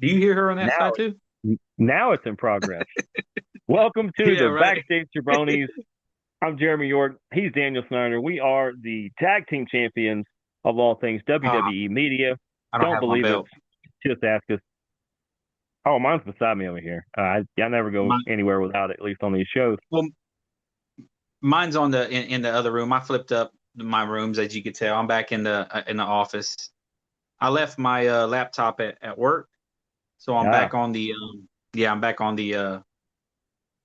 Do you hear her on that Now, side too? now it's in progress. Welcome to Yeah, the right. Backstage Jabronis. I'm Jeremy York. He's Daniel Snyder. We are the tag team champions of all things Uh, WWE media. I don't Don't have my believe us? belt. Just ask us. Oh, mine's beside me over here. I never go Mine, anywhere without it, at least on these shows. well, mine's on in the other room. I flipped up my rooms, as you could tell. I'm back in the office. I left my laptop at work, so I'm Ah, back on the yeah, I'm back on the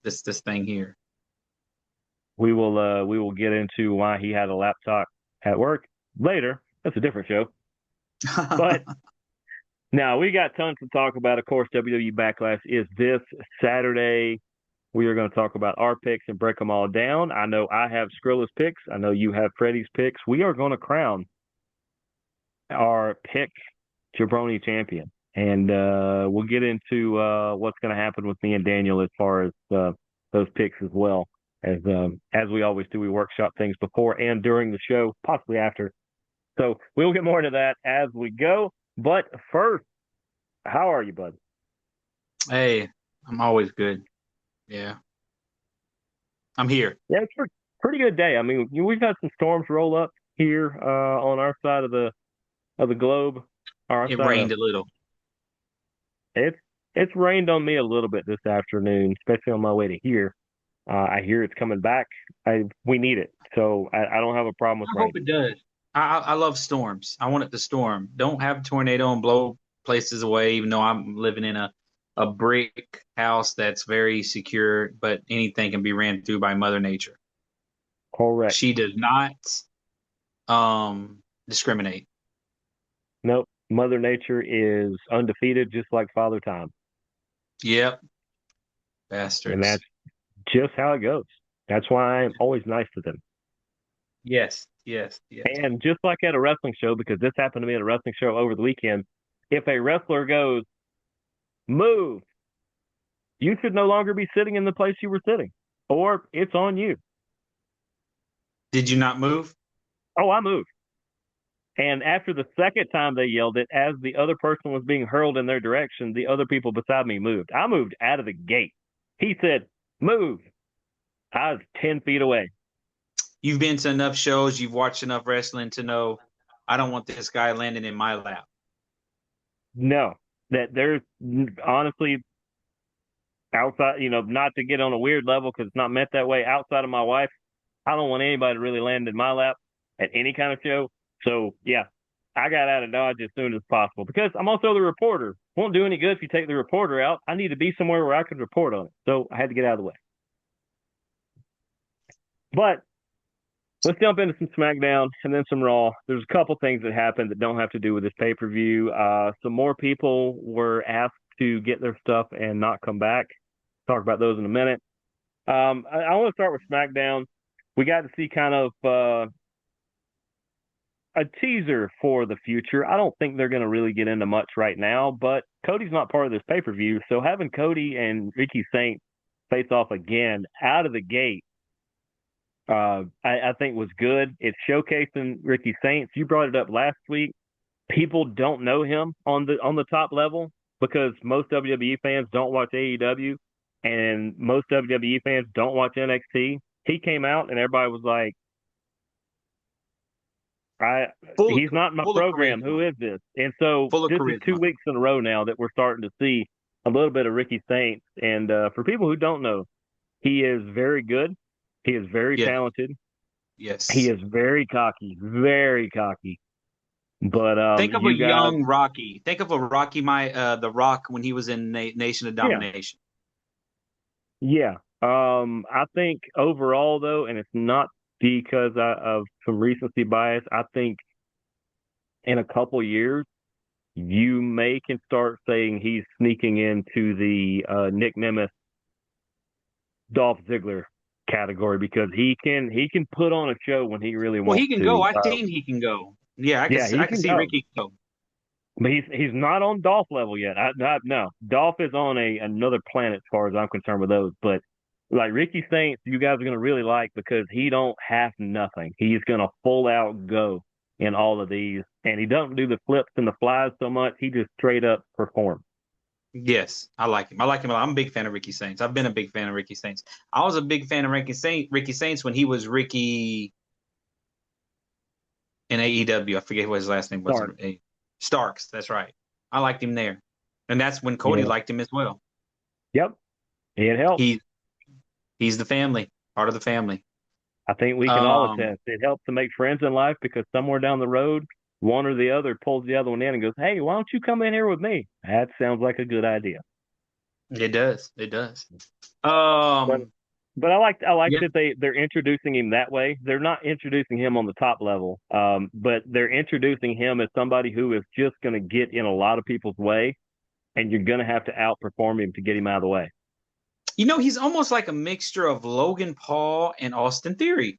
this thing here. we will get into why he had a laptop at work later. That's a different show. But now we got tons to talk about. Of course, WWE Backlash is this Saturday. We are going to talk about our picks and break them all down. I know I have Skrilla's picks. I know you have Freddie's picks. We are going to crown our pick jabroni champion. And we'll get into what's going to happen with me and Daniel as far as those picks as well. As we always do, we workshop things before and during the show, possibly after. So we'll get more into that as we go. But first, how are you, bud? Hey, I'm always good. Yeah, I'm here. Yeah, it's a pretty good day. I mean, we've had some storms roll up here on our side of the globe. Our It side of rained a little. it's it's rained on me a little bit this afternoon, especially on my way to here. I hear it's coming back. We need it, so I don't have a problem with I rain. hope it does. I love storms. I want it to storm. Don't have a tornado and blow places away, even though I'm living in a brick house that's very secure, but anything can be ran through by Mother Nature. Correct. She does not discriminate. Nope. Mother Nature is undefeated, just like Father Time, Yep, and bastards. that's just how it goes. That's why I'm always nice to them. Yes, yes, yes. And just like at a wrestling show, because this happened to me at a wrestling show over the weekend, if a wrestler goes, move, you should no longer be sitting in the place you were sitting, or it's on you. Did you not move? Oh, I moved. And after the second time they yelled it, as the other person was being hurled in their direction, the other people beside me moved. I moved out of the gate. He said, move. I was 10 feet away. You've been to enough shows, you've watched enough wrestling to know I don't want this guy landing in my lap. No, that there's honestly outside, not to get on a weird level because it's not meant that way. Outside of my wife, I don't want anybody to really land in my lap at any kind of show. So yeah, I got out of Dodge as soon as possible because I'm also the reporter. Won't do any good if you take the reporter out. I need to be somewhere where I could report on it. So I had to get out of the way. But let's jump into some SmackDown and then some Raw. There's a couple things that happened that don't have to do with this pay per view. Some more people were asked to get their stuff and not come back. Talk about those in a minute. I want to start with SmackDown. We got to see kind of a teaser for the future. I don't think they're going to really get into much right now, but Cody's not part of this pay per view. So having Cody and Ricky Saint face off again out of the gate, I think was good. It's showcasing Ricky Saints. You brought it up last week. People don't know him on the top level because most WWE fans don't watch AEW and most WWE fans don't watch NXT. He came out and everybody was like, I Full of he's not in my full of program. Who charisma. is this? And so Full of this is charisma. 2 weeks in a row now that we're starting to see a little bit of Ricky Saints. And for people who don't know, he is very good. He is very Yes, talented. He yes. is very cocky, very cocky. But Think of a you guys, young Rocky. Think of a Rocky, my the Rock when he was in Nation of yeah, Domination. yeah. I think overall though, and it's not because of some recency bias. I think in a couple years, you may can start saying he's sneaking into the Nick Nemeth, Dolph Ziggler category because he can put on a show when he really Well, he wants can go. to. I've seen he can go. Yeah, Yeah, he I can can see go, Ricky go. but he's not on Dolph level yet. No, Dolph is on a another planet as far as I'm concerned with those. But like Ricky Saints, you guys are gonna really like because he don't have nothing. He's gonna full out go in all of these, and he doesn't do the flips and the flies so much. He just straight up performs. Yes, I like him. I like him a lot. I'm a big fan of Ricky Saints. I've been a big fan of Ricky Saints. I was a big fan of Ricky Saints when he was Ricky in AEW. I forget what his last name was. Sorry. Starks. That's right. I liked him there, and that's when Cody Yeah. liked him as well. Yep. It helps. He he's the family, part of the family. I think we can all Um, attest. It helps to make friends in life because somewhere down the road, one or the other pulls the other one in and goes, "Hey, why don't you come in here with me?" That sounds like a good idea. it does. It does. But Um, but I like yeah, that they're introducing him that way. They're not introducing him on the top level, but they're introducing him as somebody who is just going to get in a lot of people's way, and you're going to have to outperform him to get him out of the way. he's almost like a mixture of Logan Paul and Austin Theory.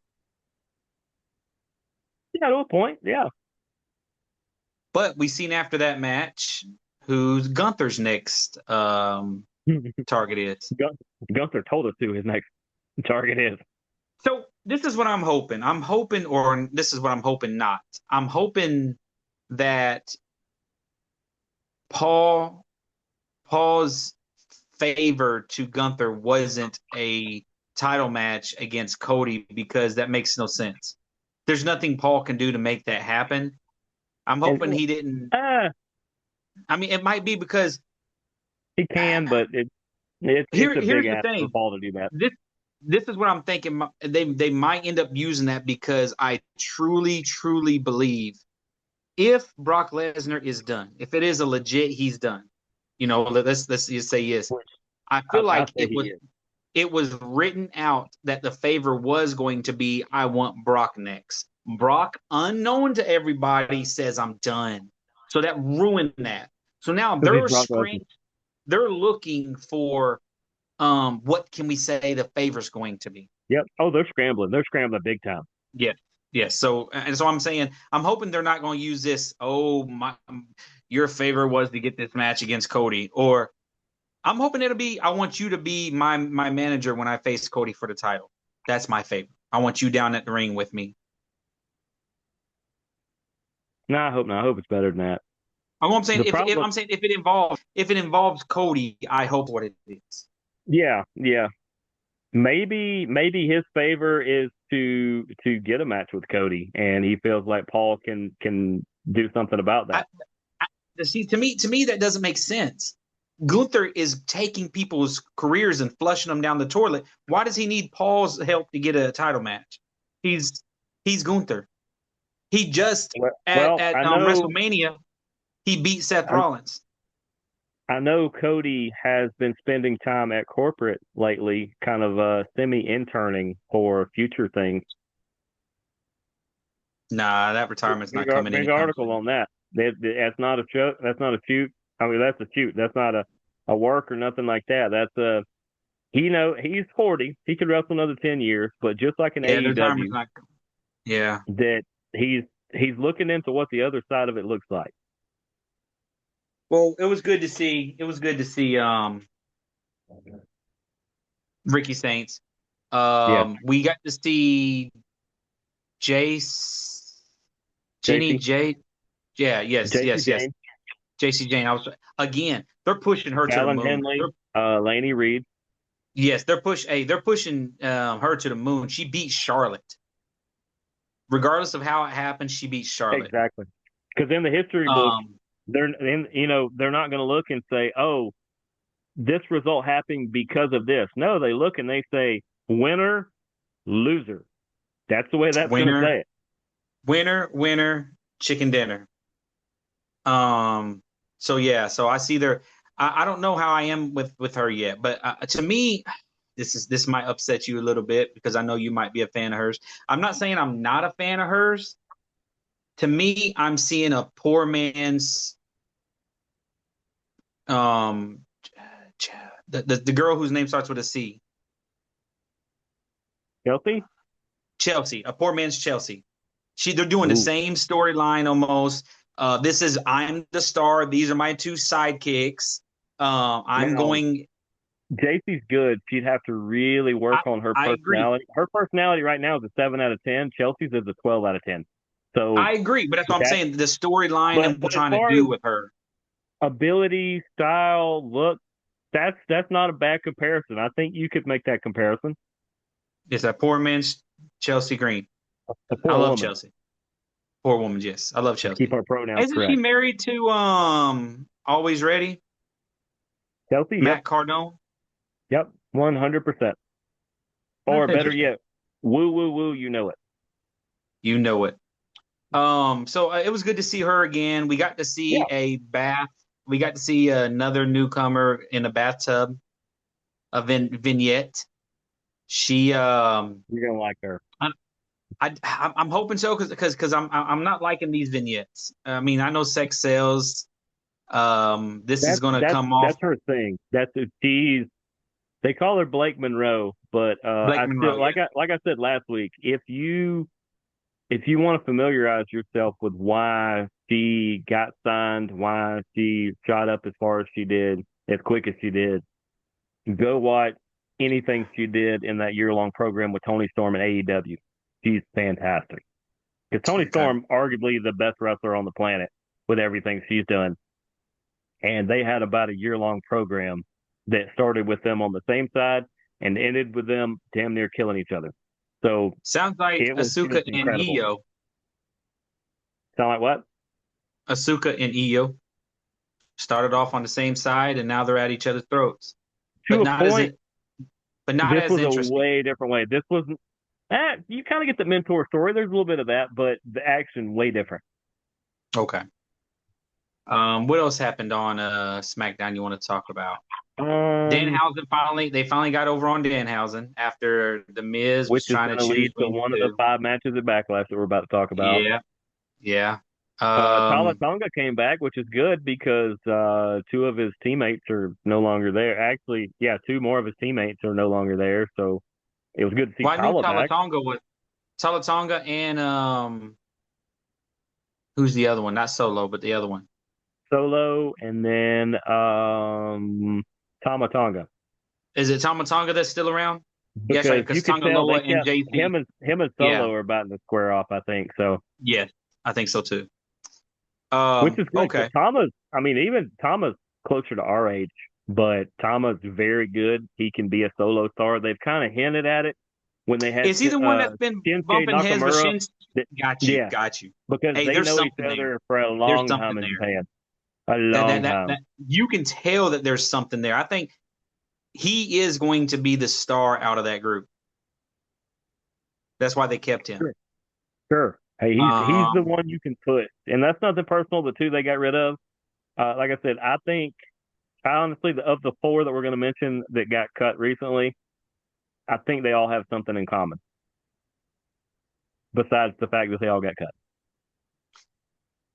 Yeah, to a point. Yeah. But we seen after that match who's Gunther's next target is. Gunther told us who his next target is. So this is what I'm hoping. I'm hoping, or this is what I'm hoping not. I'm hoping that Paul Paul's favor to Gunther wasn't a title match against Cody because that makes no sense. There's nothing Paul can do to make that happen. I'm And hoping he didn't. I mean, it might be because he can, but it's a big here's the ask for thing. Paul to do that. This is what I'm thinking. They might end up using that because I truly believe if Brock Lesnar is done, if it is a legit he's done, let's just say yes. Which I feel I like say he is. it was written out that the favor was going to be I want Brock next. Brock, unknown to everybody, says I'm done. So that ruined that. So now Because he's Brock Lesnar. they're looking for what can we say the favor's going to be. Yep. Oh, they're scrambling. They're scrambling big time. Yeah. Yes. So I'm saying I'm hoping they're not going to use this. Oh my, your favor was to get this match against Cody, or I'm hoping it'll be. I want you to be my manager when I face Cody for the title. That's my favor. I want you down at the ring with me. No, I hope not. I hope it's better than that. I'm saying The problem, if it involves Cody, I hope what it is. yeah. Maybe his favor is to get a match with Cody, and he feels like Paul can do something about I, that. See, to me that doesn't make sense. Gunther is taking people's careers and flushing them down the toilet. Why does he need Paul's help to get a title match? He's Gunther. He just Well, at I know WrestleMania he beat Seth I, Rollins. I know Cody has been spending time at corporate lately, kind of semi-interning for future things. Nah, that retirement's not coming Big anytime article soon. on that. That's not a show. That's not a shoot. I mean, that's a shoot. That's not a work or nothing like that. That's a he's 40. He could wrestle another 10 years, but just like in Yeah, the retirement's AEW, not. Yeah. that he's looking into what the other side of it looks like. Well, it was good to see. It was good to see Ricky Saints. Yes, We got to see Jace, Jenny JC, J. Yeah, JC yes. James, JC Jane. I was again. They're pushing her to the Alan moon. Henley, Laney Reed. Yes, they're pushing her to the moon. She beat Charlotte. Regardless of how it happened, she beat Charlotte. Exactly. Because in the history books, Um, they're not going to look and say, "Oh, this result happened because of this." No, they look and they say, "Winner, loser." That's the way that's going to winner, say it. winner, chicken dinner. Um, so yeah, so I see there. I don't know how I am with her yet, but to me, this might upset you a little bit because I know you might be a fan of hers. I'm not saying I'm not a fan of hers. To me, I'm seeing a poor man's um the girl whose name starts with a C. Healthy? Chelsea, a poor man's Chelsea. They're doing the Ooh, same storyline almost. This is I'm the star. These are my two sidekicks. I'm now going. JC's good. She'd have to really I, work on her I agree. personality. Her personality right now is a 7 out of 10. Chelsea's is a 12 out of 10. So I agree, but that's what I'm that, saying. The storyline and but what we're as trying to far do as with her. ability, style, look, that's not a bad comparison. I think you could make that comparison. It's a poor man's Chelsea Green. A I poor love woman. Chelsea. Poor woman, yes. I love Let's keep Chelsea. our pronouns Isn't she correct. married to Always Ready? Chelsea, yep, Matt Cardone? yep, 100%. Or That's better interesting. yet, woo woo woo, you know it. You know it. So it was good to see her again. We got to Yeah, see a bath. We got to see another newcomer in a bathtub, a vignette. She you're gonna like her. I'm hoping so because I'm not liking these vignettes. I mean, I know sex sells. This is That's gonna that's come off that's her thing. She's they call her Blake Monroe, but Blake I Monroe. still Yeah. like I said last week, if you want to familiarize yourself with why she got signed, why she shot up as far as she did, as quick as she did, go watch anything she did in that year-long program with Tony Storm and AEW. She's fantastic. Because Tony Okay. Storm, arguably the best wrestler on the planet with everything she's done. And they had about a year-long program that started with them on the same side and ended with them damn near killing each other. So Sounds like it was Asuka just and incredible. Io. Sound like what? Asuka and Io started off on the same side, and now they're at each other's throats. To But a not as point, it. But not this as was a interesting. way different way. This was you kind of get the mentor story. There's a little bit of that, but the action way different. Okay. What else happened on SmackDown you want to talk about? Um, Danhausen they finally got over on Danhausen after the Miz which was is trying to going to choose lead to between the one of the two. 5 matches at Backlash that we're about to talk about. Yeah, yeah. Tala Tonga came back, which is good because 2 of his teammates are no longer there. Actually, yeah, 2 more of his teammates are no longer there. So it was good to see Well, I knew Tala back. Talatonga was Talatonga and who's the other one? Not Solo, but the other one. Solo and then Tama Tonga. Is it Tamatonga that's still around? Yeah, that's right. Because you Because could Tonga tell Loa they and kept JC. him and Yeah, Solo are about to square off, I think. So yes, I think so too. which is good because Okay. Tama's. I mean, even Tama's closer to our age, but Tama's very good. He can be a solo star. They've kind of hinted at it when they had Is he the one that's been Shinsuke bumping heads with Nakamura. Shin? That, Got you, yeah, got you. because Hey, they there's know each something there. other for a There's long something time in there. Japan. A That long that that time. that you can tell that there's something there. I think he is going to be the star out of that group. That's why they kept him. Sure. Sure. Hey, he's the Um, one you can put, and that's nothing personal. The 2 they got rid of. Like I said, I think honestly, of the 4 that we're going to mention that got cut recently, I think they all have something in common besides the fact that they all got cut.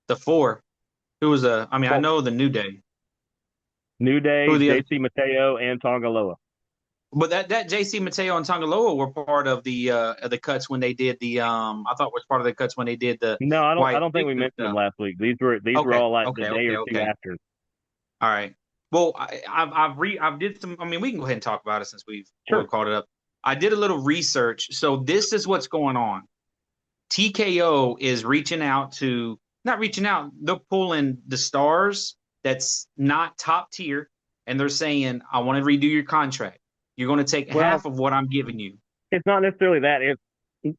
the four. Who was I mean, I Well, know the New Day. New Who Day, are the other? JC Mateo, and Tongaloa. But that JC Mateo and Tongaloa were part of the cuts when they did the I thought was part of the cuts when they did the No, I don't. I Quiet don't think we Victim mentioned them stuff. last week. These were Okay, all like the okay, day okay, or 2 okay. after. All right. Well, I've did some. I mean, we can go ahead and talk about it since we've Sure. called it up. I did a little research. So this is what's going on. TKO is reaching out to not reaching out. They're pulling the stars that's not top tier, and they're saying, "I want to redo your contract. You're going to take Well, half of what I'm giving you." it's not necessarily that. It's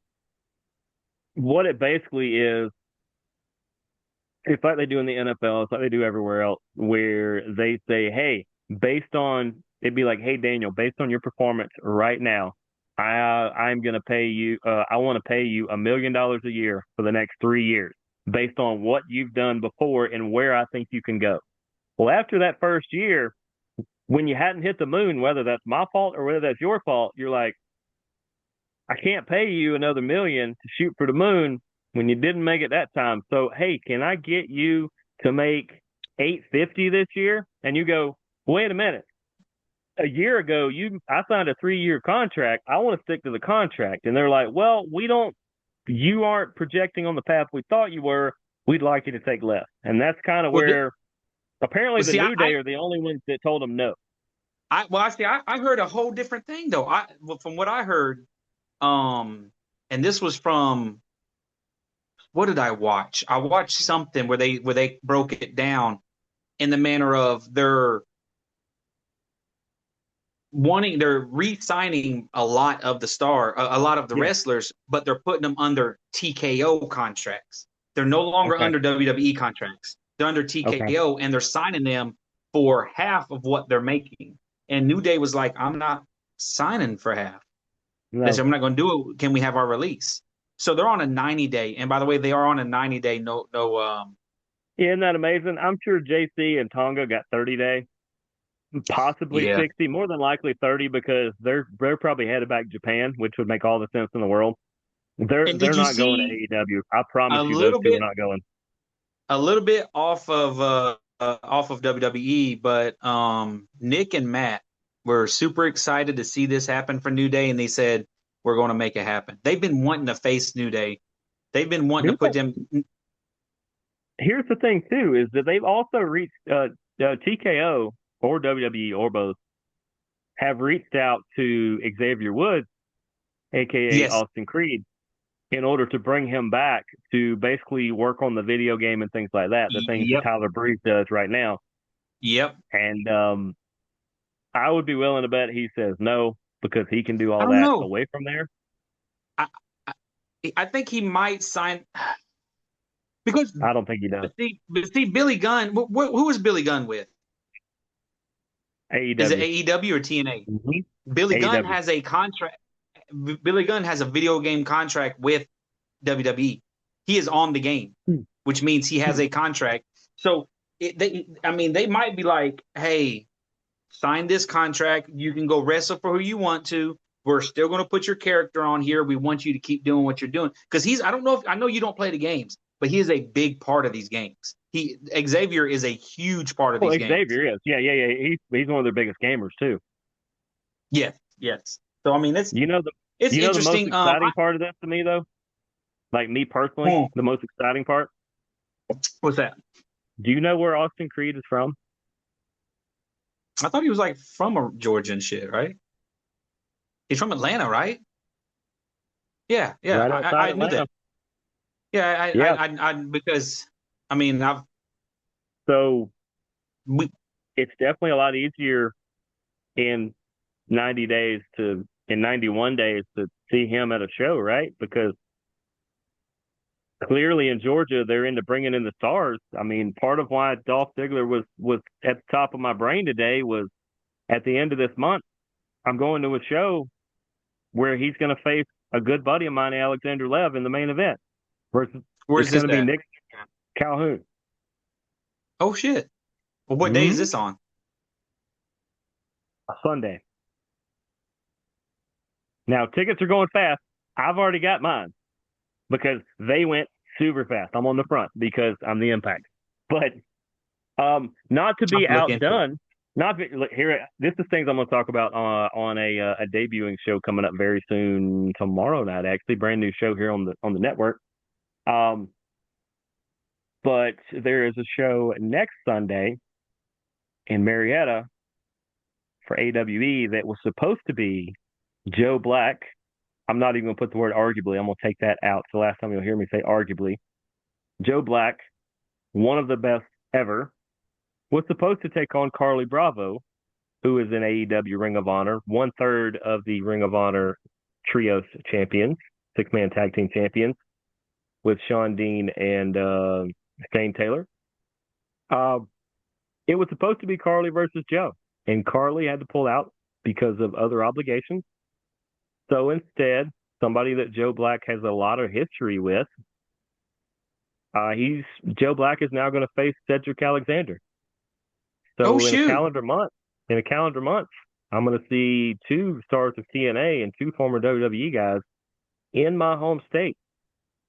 what it basically is. It's like they do in the NFL. It's like they do everywhere else, where they say, "Hey, based on it'd be like, hey Daniel, based on your performance right now, I'm going to pay you. I want to pay you $1 million a year for the next 3 years, based on what you've done before and where I think you can go." Well, after that first year, when you hadn't hit the moon, whether that's my fault or whether that's your fault, you're like, I can't pay you another million to shoot for the moon when you didn't make it that time. So, hey, can I get you to make 850 this year? And you go, wait a minute. A year ago, I signed a 3-year contract. I want to stick to the contract. And they're like, well, you aren't projecting on the path we thought you were. We'd like you to take less. And that's kind of Well, where apparently well, the see, New Day are the only ones that told them no. I heard a whole different thing though. From what I heard, um, and this was from what did I watch? I watched something where they broke it down. in the manner of they're re-signing a lot of a lot of the Yeah. wrestlers, but they're putting them under TKO contracts. They're no longer Okay. under WWE contracts. They're under Okay. TKO, and they're signing them for half of what they're making. And New Day was like, "I'm not signing for half. They said, No. I'm not going to do it. Can we have our release?" So they're on a 90-day. And by the way, they are on a 90-day. Yeah, isn't that amazing? I'm sure JC and Tonga got 30-day, possibly Yeah. 60, more than likely 30 because they're probably headed back to Japan, which would make all the sense in the world. And They're did you not going to see AEW. I promise a you, those little two are bit, not going. off of WWE, but Nick and Matt were super excited to see this happen for New Day, and they said we're going to make it happen. They've been wanting to face New Day. They've been wanting to Here's put the, them. here's the thing too is that they've also reached TKO or WWE or both have reached out to Xavier Woods, aka Yes. Austin Creed, in order to bring him back to basically work on the video game and things like that, the things that Yep. Tyler Breeze does right now. Yep. And I would be willing to bet he says no because he can do I all don't that know. away from there. I I, I think he might sign because I don't think he does. but see, Billy Gunn. Who is Billy Gunn with? Is it AEW. AEW or TNA? Mm-hmm. Billy Gunn AEW. has a contract. Billy Gunn has a video game contract with WWE. He is on the game, which means he has a contract. So they might be like, "Hey, sign this contract. You can go wrestle for who you want to. We're still going to put your character on here. We want you to keep doing what you're doing." Because I don't know if I know you don't play the games, but he is a big part of these games. Xavier is a huge part of Well, these games. Xavier is. Yeah. He's one of their biggest gamers too. Yes, yes. So I mean, You know the it's you know the most interesting. exciting part of this to me though, like me personally, Hmm, the most exciting part. what's that? Do you know where Austin Creed is from? I thought he was like from a Georgia and shit, right? He's from Atlanta, right? Yeah, yeah. Right I outside knew Atlanta. that. Yeah, Yeah. because I mean So we it's definitely a lot easier in 91 days to see him at a show, right? Because clearly in Georgia they're into bringing in the stars. I mean, part of why Dolph Ziggler was at the top of my brain today was at the end of this month I'm going to a show where he's going to face a good buddy of mine, Alexander Lev, in the main event. Versus it's where's going this to be at? Nick Calhoun Oh shit. Well, what day is mm-hmm. this on? Sunday. Now tickets are going fast. I've already got mine because they went super fast. I'm on the front because I'm the Impact. But not to I'm be gonna look into it. outdone. Not be, look, here. This is things I'm going to talk about on a debuting show coming up very soon tomorrow night. Actually, brand new show here on the network. Um, but there is a show next Sunday in Marietta for AWE that was supposed to be Joe Black. I'm not even going to put the word arguably. I'm going to take that out. So last time you'll hear me say arguably. Joe Black, one of the best ever, was supposed to take on Carly Bravo, who is an AEW Ring of Honor, 1/3 of the Ring of Honor Trios champions, 6-man tag team champions, with Sean Dean and Shane Taylor. It was supposed to be Carly versus Joe, and Carly had to pull out because of other obligations. So instead, somebody that Joe Black has a lot of history with, Joe Black is now going to face Cedric Alexander. Oh So shoot. in a calendar month, I'm going to see 2 stars of TNA and 2 former WWE guys in my home state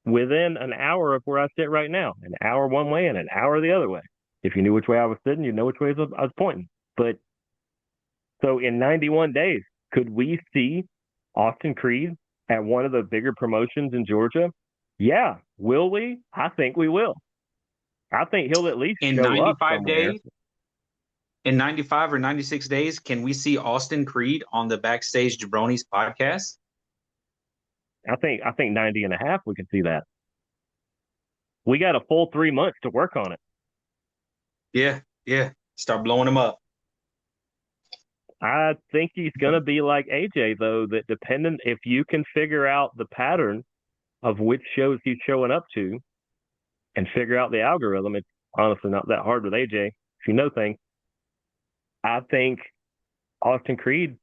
within an hour of where I sit right now. An hour one way and an hour the other way. If you knew which way I was sitting, you know which way I was pointing. But so in 91 days, could we see Austin Creed at one of the bigger promotions in Georgia? Yeah. Will we? I think we will. I think he'll at least In show up 95 somewhere. days, in 95 or 96 days, can we see Austin Creed on the Backstage Jabronis podcast? I think 90 and a half we can see that. We got a full 3 months to work on it. Yeah. Yeah, start blowing them up. I think he's going to be like AJ, though, that depending if you can figure out the pattern of which shows he's showing up to and figure out the algorithm, it's honestly not that hard with AJ. If you know things, I think Austin Creed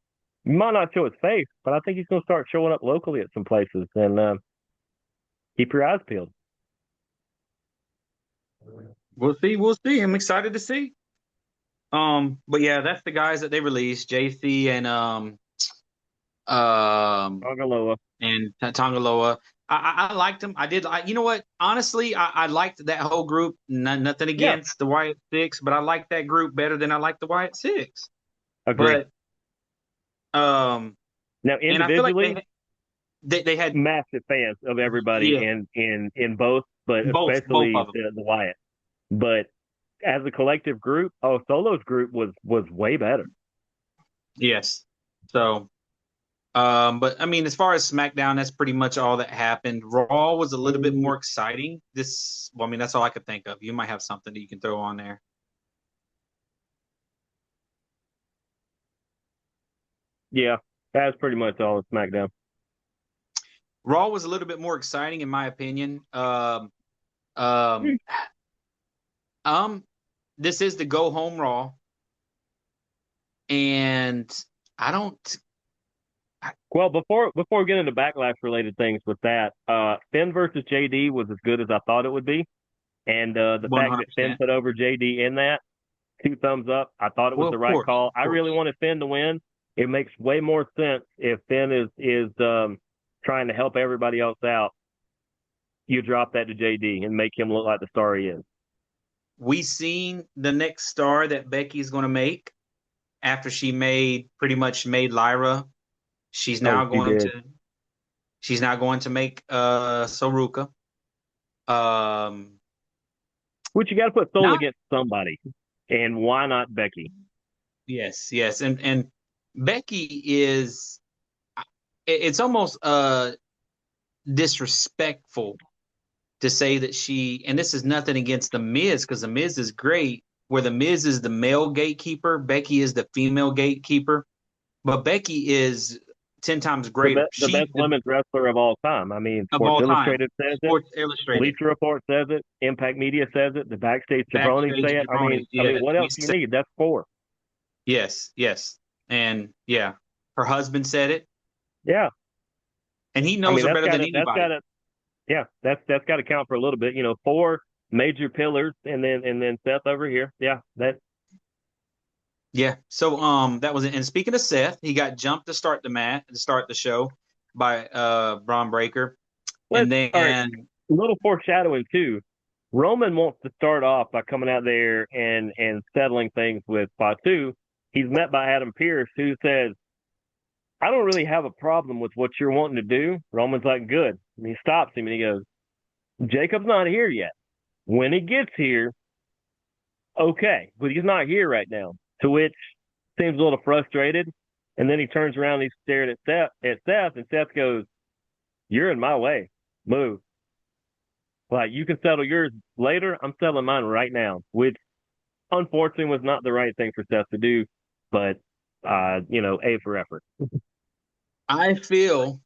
might not show his face, but I think he's going to start showing up locally at some places and keep your eyes peeled. We'll see. We'll see. I'm excited to see. But yeah, that's the guys that they released, JC um Tongaloa. and Tongaloa. I liked them. I did. You know what? Honestly, I liked that whole group. Nothing Yeah, against the Wyatt Six, but I liked that group better than I liked the Wyatt Six. agree. But Now, and I feel like individually, they had massive fans of everybody yeah in both, but both especially of them. the Wyatt. But as a collective group, Solo's group was way better. Yes. So but I mean, as far as SmackDown, that's pretty much all that happened. Raw was a little bit more exciting. Well, I mean, that's all I could think of. You might have something that you can throw on there. Yeah, that's pretty much all of SmackDown. Raw was a little bit more exciting, in my opinion. Hmm. Um, um, this is the go home Raw, and I don't. Well, before we get into backlash related things with that, Finn versus JD was as good as I thought it would be, and the One fact hundred that Finn percent. put over JD in that, two thumbs up. I thought it was Well, the of right course, call. of I really course. wanted Finn to win. It makes way more sense if Finn is trying to help everybody else out. You drop that to JD and make him look like the star he is. We seen the next star that Becky's going to make after she pretty much made Lyra. She's Oh, now she going did. to she's now going to make Soruka. Um, Which you got to put Soul not against somebody, and why not Becky? yes, yes, and Becky is it's almost disrespectful to say that and this is nothing against the Miz because the Miz is great. Where the Miz is the male gatekeeper, Becky is the female gatekeeper, but Becky is 10 times greater. The best women's wrestler of all time. I mean, Of Sports all time. Illustrated says it. Sports Illustrated, Bleacher Report says it. Impact Media says it. The Backstage Jabronis Backstage say it. Jabronis. I Yeah, mean, what else do you need? That's four. yes, yes, and yeah, her husband said it, Yeah. and he I knows mean, her better than anybody. yeah, that's got to count for a little bit. You know, four major pillars, and then Seth over here. Yeah, that. Yeah. So that was it. And speaking of Seth, he got jumped to start the show by Braun Breaker. And All right. then A little foreshadowing too. Roman wants to start off by coming out there and settling things with Fatu. He's met by Adam Pearce, who says, "I don't really have a problem with what you're wanting to do." Roman's like, "Good." And he stops him and he goes, "Jacob's not here yet. When he gets here, okay, but he's not here right now." To which seems a little frustrated. And then he turns around and he's staring at Seth, and Seth goes, "You're in my way. Move. Like, you can settle yours later. I'm settling mine right now," which unfortunately was not the right thing for Seth to do, but A for effort. I feel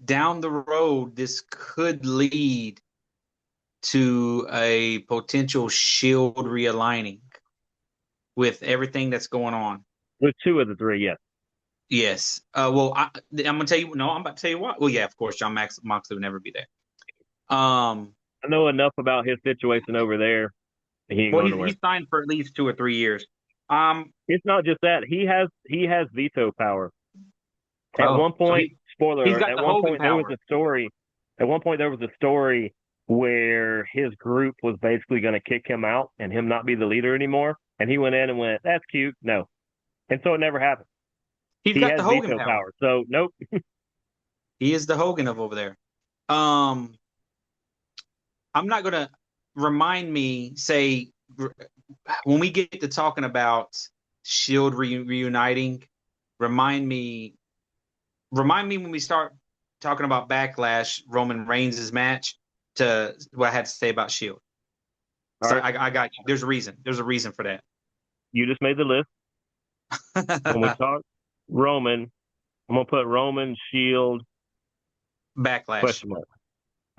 down the road, this could lead to a potential Shield realigning with everything that's going on. With two of the three, yes. Yes. Well, I'm gonna tell you. No, I'm about to tell you what. Well, yeah, of course, John Moxley will never be there. I know enough about his situation over there. He ain't Well, going nowhere. he's signed for at least 2 or 3 years. Um. It's not just that. He has veto power. At Oh, one so point, spoiler he's alert, got the Hogan power. At one point there was a story where his group was basically going to kick him out and him not be the leader anymore. And he went in and went, "That's cute." No. And so it never happened. He's He got has the Hogan veto power. power. So nope. He is the Hogan of over there. Um. I'm not gonna remind me. Say when we get to talking about Shield reuniting. Remind me. Remind me when we start talking about Backlash, Roman Reigns' match, to what I had to say about Shield. All So right. I got you. There's a reason. There's a reason for that. You just made the list. When we talk Roman, I'm gonna put Roman, Shield, Backlash. question mark,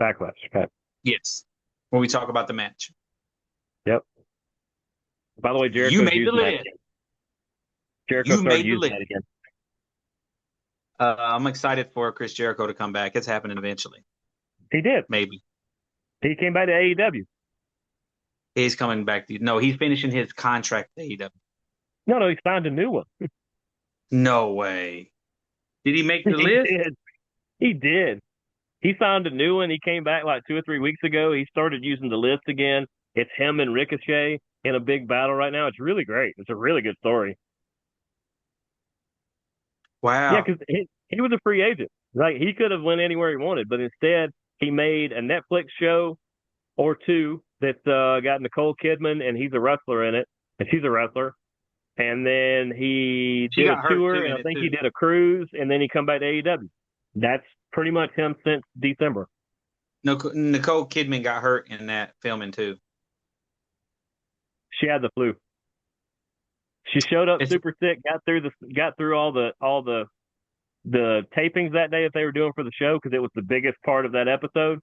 Backlash. Okay. Yes. When we talk about the match. Yep. By the way, You Jericho's made the using that list. again. Jericho You started made the using list. that again. I'm excited for Chris Jericho to come back. It's happening eventually. He did. Maybe. He came back to AEW. He's coming back. No, he's finishing his contract at AEW. No, he signed a new one. No way. Did he make He the list? did. He did. He signed a new one. He came back like 2 or 3 weeks ago. He started using the list again. It's him and Ricochet in a big battle right now. It's really great. It's a really good story. Yeah, Wow. because he was a free agent. Like he could have went anywhere he wanted, but instead he made a Netflix show or two that got Nicole Kidman, and he's a wrestler in it, and she's a wrestler. And then he She did a got hurt tour, too and in I it think he too. did a cruise, and then he come back to AEW. That's pretty much him since December. Nicole Kidman got hurt in that filming too. She had the flu. She showed up It's super sick, got through all the tapings that day that they were doing for the show because it was the biggest part of that episode.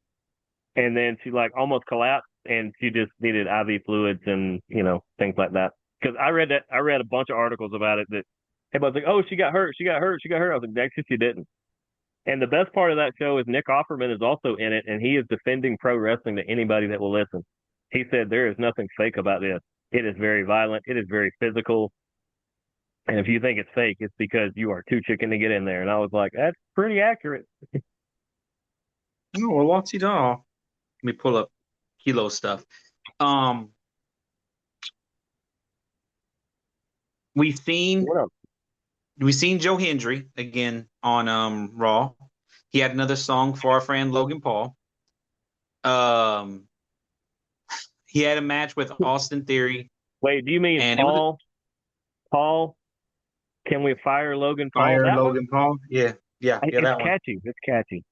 And then she like almost collapsed, and she just needed IV fluids and things like that. Because I read a bunch of articles about it that everybody's like, "Oh, she got hurt. I was like, "Actually, she didn't." And the best part of that show is Nick Offerman is also in it, and he is defending pro wrestling to anybody that will listen. He said there is nothing fake about this. It is very violent. It is very physical. And if you think it's fake, it's because you are too chicken to get in there. And I was like, that's pretty accurate. oh well, what's he done? Let me pull up Kilo stuff. Um, we've seen What else? we've seen Joe Hendry again on Raw. He had another song for our friend Logan Paul. Um, he had a match with Austin Theory, Wait, do you mean and it was Paul? Paul? Can we fire Logan Paul? fire That one? Logan Paul. Yeah, It's that one. catchy. It's catchy.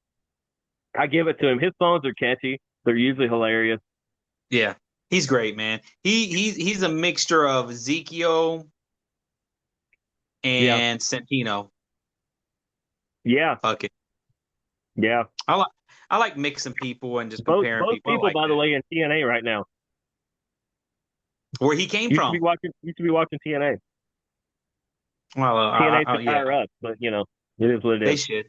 I give it to him. His songs are catchy. They're usually hilarious. Yeah, he's great, man. He's a mixture of Ezekiel Yeah. and Santino. Yeah. Fuck it. Yeah. I like I like mixing people and just Both comparing both people. I people, like by the that. way, in TNA right now. Where he came Used to be from. watching TNA. Well, TNA should yeah, hire us, but it is what it they is. should.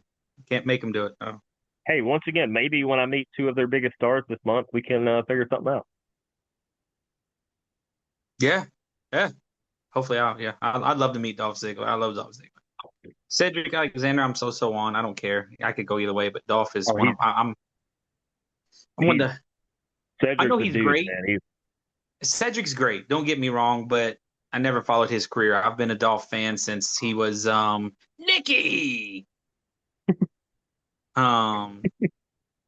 Can't make them do it. Oh. Hey, once again, maybe when I meet two of their biggest stars this month, we can figure something out. Yeah, yeah. Hopefully, I'd love to meet Dolph Ziggler. I love Dolph Ziggler. Cedric Alexander, I'm so on. I don't care. I could go either way, but Dolph is Oh, one he's of I'm one he's of the. I know Cedric's a he's dude, great. man. He's Cedric's great. Don't get me wrong, but I never followed his career. I've been a Dolph fan since he was Nikki. Um,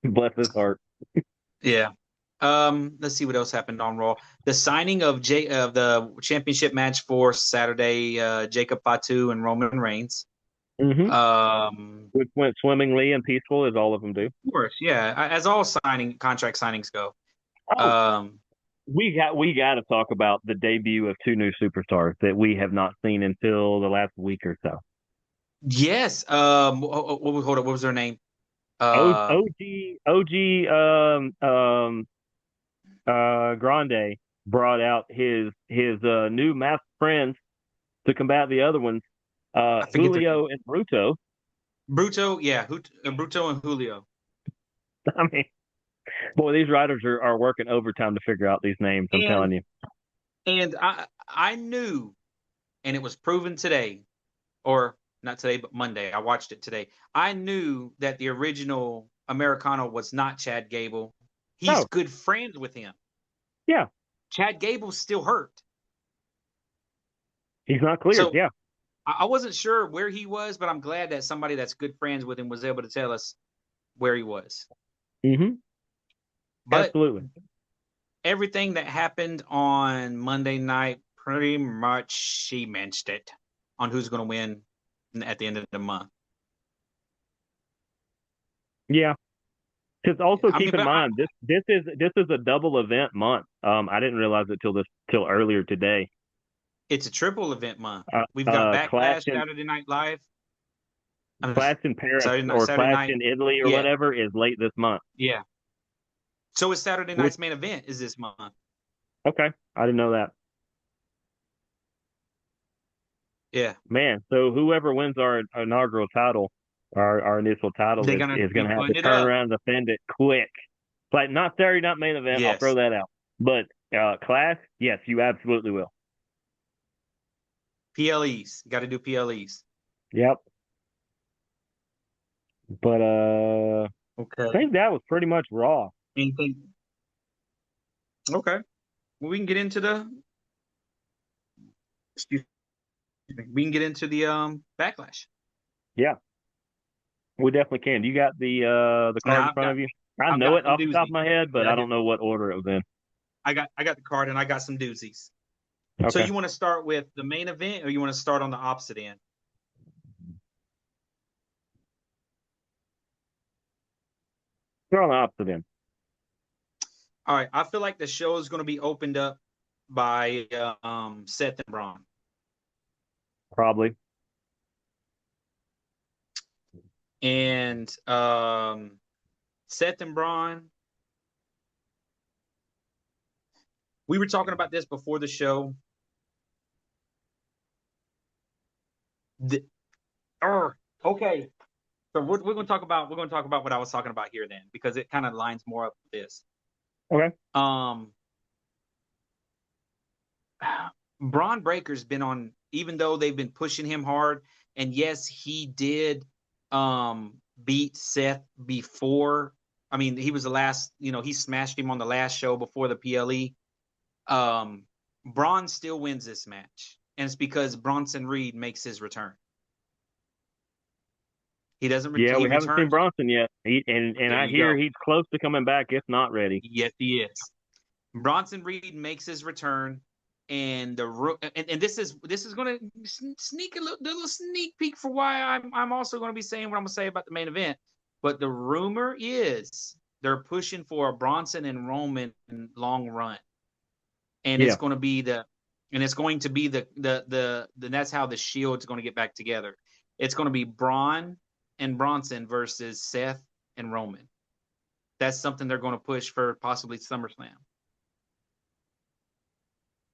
bless his heart. yeah. Let's see what else happened on Raw. The signing of the championship match for Saturday, Jacob Fatu and Roman Reigns. Mm-hmm. Of Which went swimmingly and peaceful, as all of them do. course, yeah. As all contract signings go. Oh, Um, we got to talk about the debut of two new superstars that we have not seen until the last week or so. yes. Hold up. What was her name? OG Grande brought out his new masked friends to combat the other ones, I forget their name. Julio and Bruto. Bruto. Yeah, Bruto and Julio. I mean, boy, these writers are working overtime to figure out these names. I'm And telling you. I knew, and it was proven today, or not today, but Monday. I watched it today. I knew that the original Americano was not Chad Gable. He's Oh, good friends with him. yeah, Chad Gable's still hurt. he's not cleared. So Yeah. I wasn't sure where he was, but I'm glad that somebody that's good friends with him was able to tell us where he was. Mm-hmm. But Absolutely. everything that happened on Monday night pretty much cemented it on who's going to win at the end of the month. Yeah. Because also I keep mean, in but mind this is a double event month. I didn't realize it till earlier today. it's a triple event month. We've got Clash Backlash, Saturday Night Live. I mean, in Paris or Saturday Clash night. in Italy or Yeah, whatever is late this month. yeah. So is Saturday Which night's main event is this month. okay, I didn't know that. Yeah, Man, so whoever wins our inaugural title, our initial title they're gonna is be going to have to putting it turn up. around and defend it quick. Like not Saturday night main event, I'll throw Yes, that out. But Clash, yes, you absolutely will. PLEs. Got to do PLEs. Yep. But I Okay. think that was pretty much Raw. Anything? Okay. Well, we can get into the. Excuse me. We can get into the Backlash. Yeah, we definitely can. You got the And card in front of you? I I've know got it some off the top of doozies. my head, but Yeah, I I do. don't know what order it was in. I got the card and I got some doozies. So Okay. you want to start with the main event or you want to start on the opposite end? They're on the opposite end. All right. I feel like the show is going to be opened up by Seth and Braun. Probably. And Seth and Braun, we were talking about this before the show. The, okay. So we're going to talk about what I was talking about here then because it kind of lines more up with this. Okay. Um Braun Breaker's been on, even though they've been pushing him hard, and yes, he did beat Seth before. I mean, he was the last, he smashed him on the last show before the PLE. Braun still wins this match, and it's because Bronson Reed makes his return. He doesn't. Yeah, He we haven't seen returns. Bronson yet. And There I you hear go. he's close to coming back, if not ready. Yes, he is. Bronson Reed makes his return, and this is going to sneak a little sneak peek for why I'm also going to be saying what I'm going to say about the main event. But the rumor is they're pushing for a Bronson and Roman long run, and Yeah. it's going to be the that's how the Shield's going to get back together. It's going to be Braun and Bronson versus Seth and Roman. That's something they're going to push for possibly SummerSlam.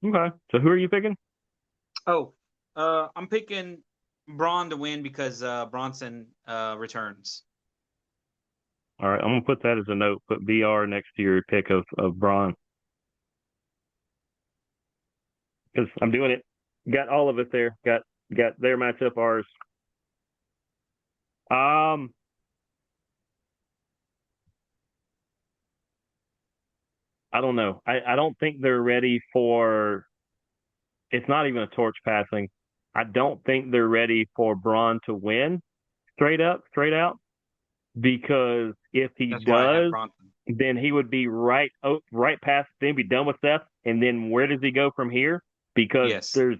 Okay. So who are you picking? Oh, I'm picking Braun to win because Bronson returns. All right, I'm gonna put that as a note. Put BR next to your pick of Braun because I'm doing it. Got all of it there. Got their matchup, ours. Um, I don't know. I don't think they're ready for. It's not even a torch passing. I don't think they're ready for Braun to win straight out. Because if he That's why I have does, Bronson. then he would be right past, then be done with Seth. And then where does he go from here? Because Yes, there's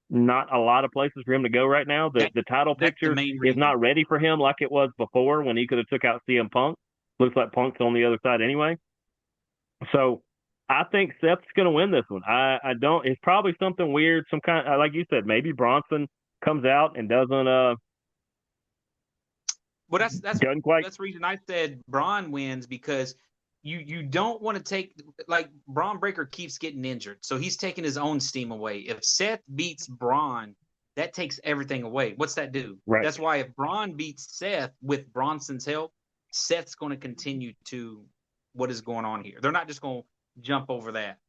not a lot of places for him to go right now. that The title that's the picture main is reason. not ready for him like it was before when he could have took out CM Punk. Looks like Punk's on the other side anyway. So I think Seth's going to win this one. I don't. It's probably something weird, some kind like you said, maybe Bronson comes out and Well, that's doesn't quite. that's the reason I said Braun wins because you don't want to take, like, Braun Breaker keeps getting injured, so he's taking his own steam away. If Seth beats Braun, that takes everything away. What's that do? Right. That's why if Braun beats Seth with Bronson's help, Seth's going to continue to what is going on here. They're not just going to jump over that.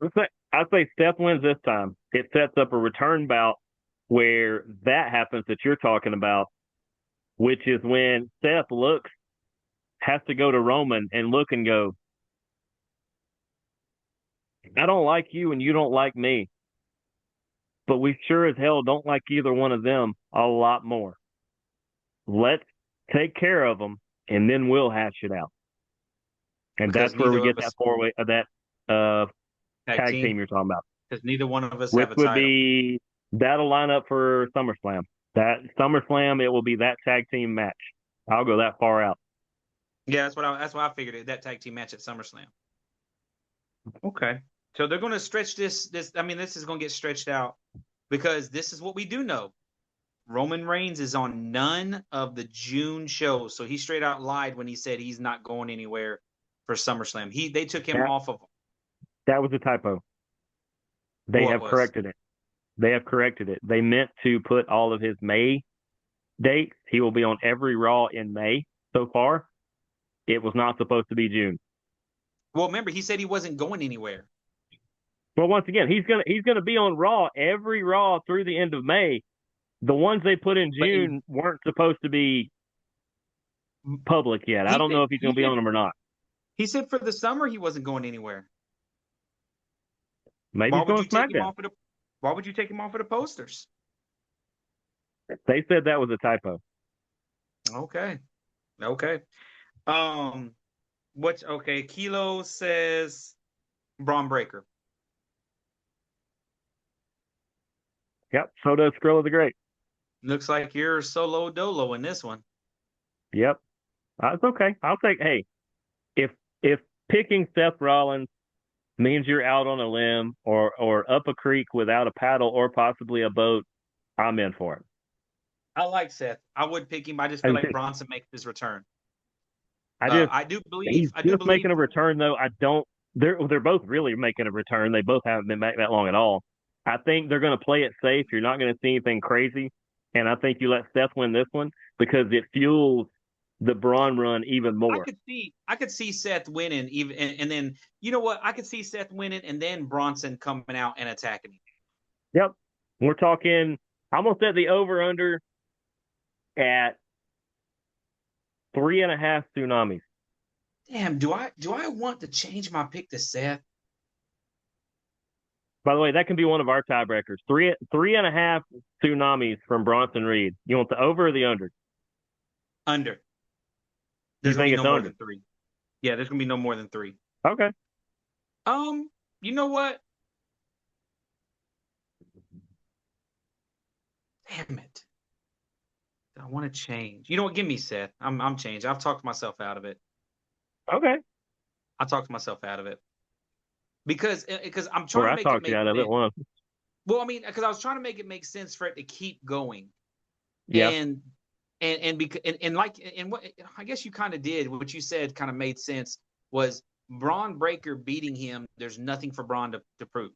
I'd say Steph wins this time. It sets up a return bout where that happens that you're talking about, which is when Seth has to go to Roman and look and go, I don't like you and you don't like me, but we sure as hell don't like either one of them a lot more. Let's take care of them and then we'll hash it out. And Because that's where neither we get of us that four-way, that tag team you're talking about. because neither one of us Which have a would title. be that'll line up for SummerSlam. That SummerSlam, it will be that tag team match. I'll go that far out. Yeah, that's why I figured it, that tag team match at SummerSlam. Okay. So they're going to stretch this. I mean, this is going to get stretched out because this is what we do know. Roman Reigns is on none of the June shows, so he straight out lied when he said he's not going anywhere for SummerSlam. They took him That, off of that was a typo. They what have was. corrected it. They have corrected it. They meant to put all of his May dates. He will be on every Raw in May so far. It was not supposed to be June. Well, remember he said he wasn't going anywhere. Well, once again, he's gonna be on Raw every Raw through the end of May. The ones they put in But June weren't supposed to be public yet. I he don't said know if he's gonna be on them or not. he said for the summer he wasn't going anywhere. Maybe Why he's would going you to take him SmackDown. off of the Why would you take him off of the posters? They said that was a typo. Okay. Okay. Um what's okay, Kilo says Braun Breaker. Yep. So does Skrilla the Great. Looks like you're solo dolo in this one. Yep. That's okay. I'll take. Hey, if if picking Seth Rollins means you're out on a limb or up a creek without a paddle or possibly a boat, I'm in for it. I like Seth. I would pick him. I just I feel do like too. Bronson makes his return. I just I do believe. he's I do just believe. making a return though. I don't. They're both really making a return. They both haven't been back that long at all. I think they're going to play it safe. You're not going to see anything crazy, and I think you let Seth win this one because it fuels the Braun run even more. I could see Seth winning even, and then you know what? I could see Seth winning, and then Bronson coming out and attacking him. Yep, we're talking. I'm gonna set the over under at 3.5 tsunamis. Damn, do I want to change my pick to Seth? By the way, that can be one of our tiebreakers. 3.5 tsunamis from Bronson Reed. You want the over or the under? Under. You There's gonna think be it's no more under? than three. Yeah, there's gonna be no more than three. Okay. You know what? Damn it. I want to change. You know what? Give me Seth. I'm changed. I've talked myself out of it. Okay. I talked myself out of it because I'm trying Where to I make it talked you make out of it sense. once. Well, I mean, because I was trying to make it make sense for it to keep going, Yeah. and because and like and what I guess you kind of did. What you said kind of made sense. Was Braun Breaker beating him? There's nothing for Braun to prove.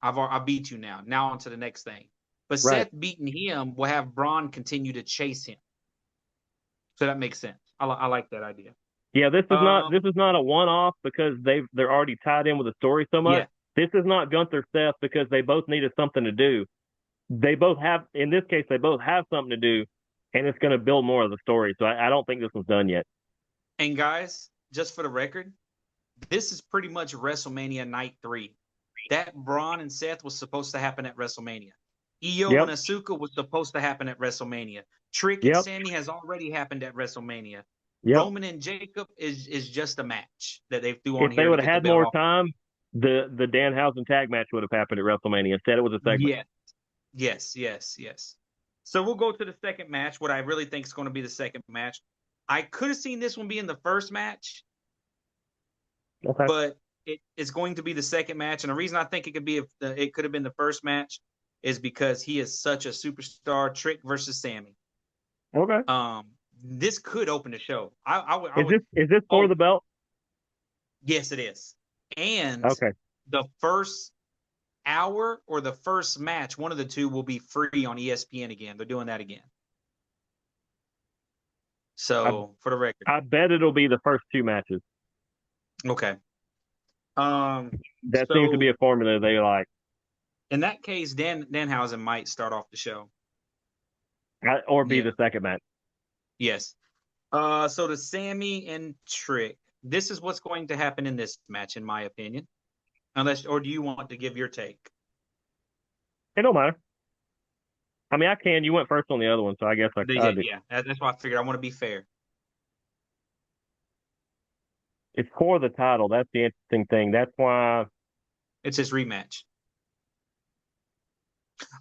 I beat you now. Now on to the next thing. But Right. Seth beating him will have Braun continue to chase him. So that makes sense. I like that idea. Yeah, this is not Um, this is not a one off because they're already tied in with the story so much. yeah. This is not Gunther Seth because they both needed something to do. They both have in this case they both have something to do, and it's going to build more of the story. So I don't think this one's done yet. And guys, just for the record, this is pretty much WrestleMania Night 3. That Braun and Seth was supposed to happen at WrestleMania. Io and Yep. Asuka was supposed to happen at WrestleMania. Trick and Yep. Sammy has already happened at WrestleMania. Yep. Roman and Jacob is just a match that they threw on If they here to would have get the had belt more off. time, the Danhausen tag match would have happened at WrestleMania. Instead, it was a segment. Yes. So we'll go to the second match. What I really think is going to be the second match. I could have seen this one being the first match, Okay. but it's going to be the second match. And the reason I think it could have been the first match is because he is such a superstar. Trick versus Sammy. Okay. This could open the show. I Is would. this for Oh, the belt? yes, it is. And Okay. the first hour or the first match, one of the two will be free on ESPN again. They're doing that again. I So for the record, I bet it'll be the first two matches. okay. Um, That seems to be so a formula they like. in that case, Danhausen might start off the show. Or be Yeah. the second match. Yes. So the Sammy and Trick. This is what's going to happen in this match, in my opinion. Or do you want to give your take? It don't matter. I mean, I can. You went first on the other one, so I guess I do. Yeah. That's why I figured I want to be fair. It's for the title. That's the interesting thing. That's why. It's his rematch.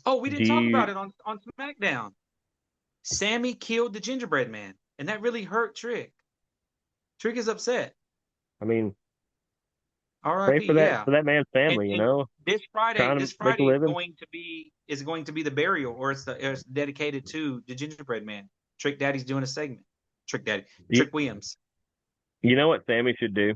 Oh, we Do didn't talk you? about it on SmackDown. Sammy killed the gingerbread man, and that really hurt Trick. Trick is upset. I mean, pray R.I.P. for Yeah. that man's And family. this Friday, Trying to make a living. is going to be the burial, or it's dedicated to the Gingerbread Man. Trick Daddy's doing a segment. Trick Daddy, You, Trick Williams. you know what Sammy should do?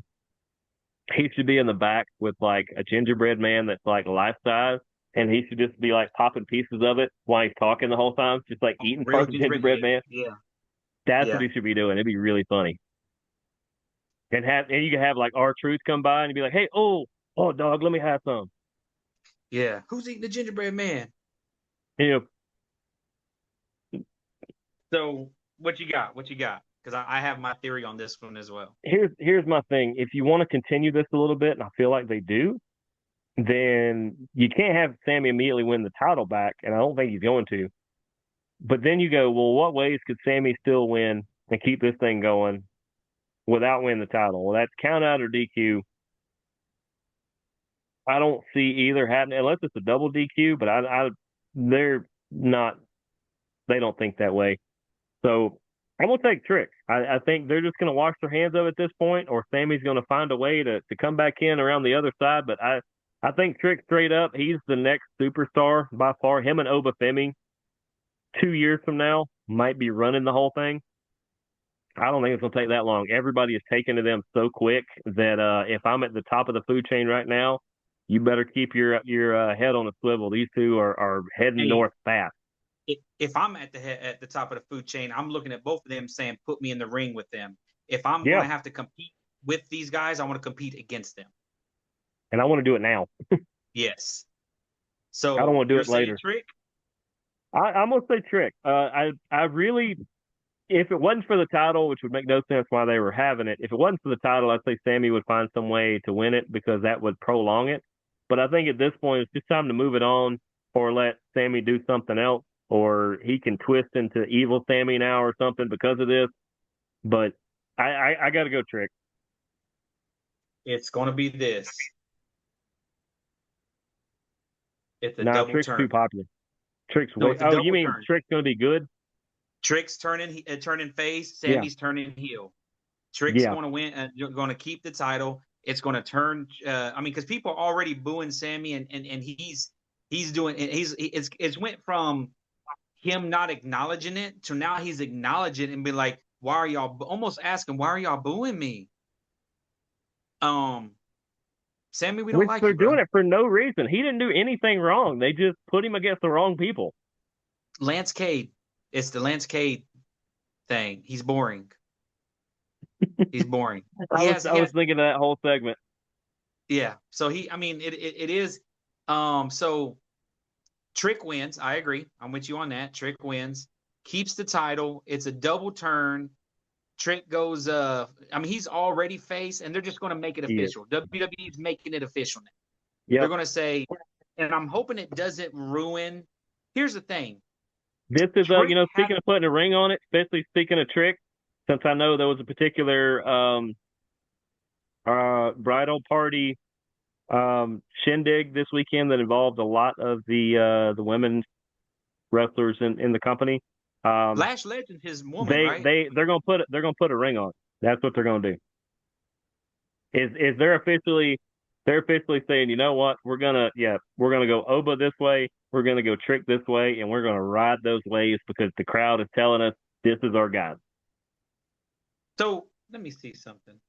He should be in the back with like a gingerbread man that's like life size, and he should just be like popping pieces of it while he's talking the whole time, just like eating Real parts of gingerbread. gingerbread man. Yeah, That's what yeah, he should be doing. It'd be really funny. And you can have like R-Truth come by and you'd be like, hey, oh dog, let me have some. yeah. Who's eating the Gingerbread Man? You know, So what you got? What you got? Because I have my theory on this one as well. here's my thing. If you want to continue this a little bit, and I feel like they do, then you can't have Sammy immediately win the title back, and I don't think he's going to. But then you go, well, what ways could Sammy still win and keep this thing going without winning the title? Well, that's count out or DQ. I don't see either happening unless it's a double DQ, but they're not. They don't think that way. So I'm gonna take Trick. I think they're just gonna wash their hands of it at this point, or Sammy's gonna find a way to come back in around the other side. But I think Trick straight up, he's the next superstar by far. Him and Obafemi 2 years from now might be running the whole thing. I don't think it's gonna take that long. Everybody is taking to them so quick that if I'm at the top of the food chain right now, you better keep your head on a swivel. These two are heading Hey, north fast. if I'm at the top of the food chain, I'm looking at both of them saying, "Put me in the ring with them." If I'm going Yeah, to have to compete with these guys, I want to compete against them. and I want to do it now. Yes. I don't So want to do you're it saying later. Trick? I'm gonna say Trick. I really, if it wasn't for the title, which would make no sense why they were having it, if it wasn't for the title, I'd say Sammy would find some way to win it because that would prolong it. But I think at this point, it's just time to move it on or let Sammy do something else, or he can twist into evil Sammy now or something because of this. But I got to go Trick. It's going to be this. It's a Nah, double Trick's turn. too popular. Trick's No, way. it's a Oh, you double mean turn. Trick's gonna be good? Trick's turning face. Yeah, Sammy's turning heel. Trick's yeah, going to win. Going to keep the title. It's going to turn. I mean, because people are already booing Sammy, and he's doing. It's went from him not acknowledging it to now he's acknowledging it and be like, "Why are y'all?" Almost asking, "Why are y'all booing me?" Um, Sammy, we don't which like they're you, doing bro. it for no reason. He didn't do anything wrong. They just put him against the wrong people. Lance Cade. It's the Lance Cade thing. He's boring. He's boring. I was I was thinking of that whole segment. Yeah. So I mean, it is. So Trick wins. I agree. I'm with you on that. Trick wins, keeps the title. It's a double turn. Trick goes. I mean, he's already face, and they're just going to make it Yeah. official. WWE's making it official now. They're Yep. going to say, and I'm hoping it doesn't ruin. Here's the thing. This is Trick has. speaking of putting a ring on it, especially speaking of Trick, since I know there was a particular bridal party shindig this weekend that involved a lot of the women wrestlers in the company. Lash Legend, his woman, They right? they they're gonna put a ring on it. That's what they're gonna do. Is they're officially saying, you know what, we're gonna go Oba this way, we're gonna go Trick this way, and we're gonna ride those waves because the crowd is telling us this is our guy. So let me see something.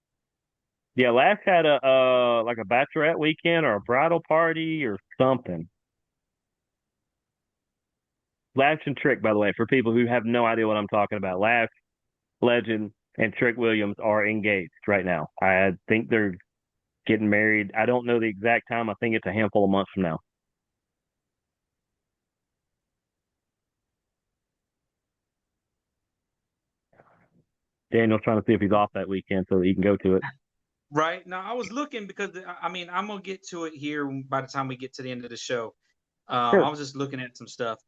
Yeah, Lash had a like a bachelorette weekend or a bridal party or something. Lash and Trick, by the way, for people who have no idea what I'm talking about, Lash Legend and Trick Williams are engaged right now. I think they're getting married. I don't know the exact time. I think it's a handful of months from now. Daniel's trying to see if he's off that weekend so that he can go to it. Right now, I was looking because I mean I'm gonna get to it here by the time we get to the end of the show. I Sure. was just looking at some stuff.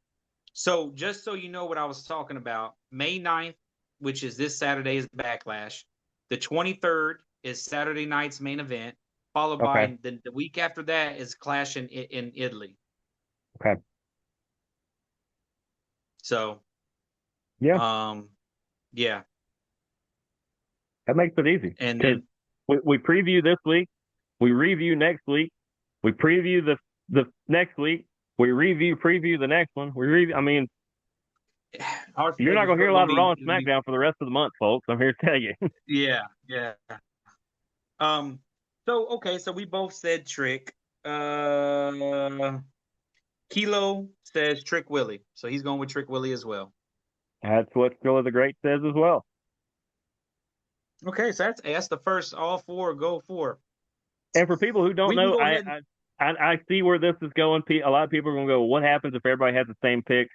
So just so you know what I was talking about, May 9th, which is this Saturday, is Backlash. The 23rd is Saturday night's main event, followed Okay. by the week after that is Clash in Italy. Okay. So, Yeah. um, yeah. That makes it easy And because then we preview this week, we review next week, we preview the next week, we preview the next one. We review. I mean, our you're not schedule's gonna hear a gonna lot of be, Raw and SmackDown for the rest of the month, folks. I'm here to tell you. yeah, yeah. Um, so okay, so we both said Trick. Kilo says Trick Willie, so he's going with Trick Willie as well. That's what Skrilla the Great says as well. Okay, so that's the first. All four go for. And for people who don't We can know, go ahead. I see where this is going. A lot of people are going to go, what happens if everybody has the same picks?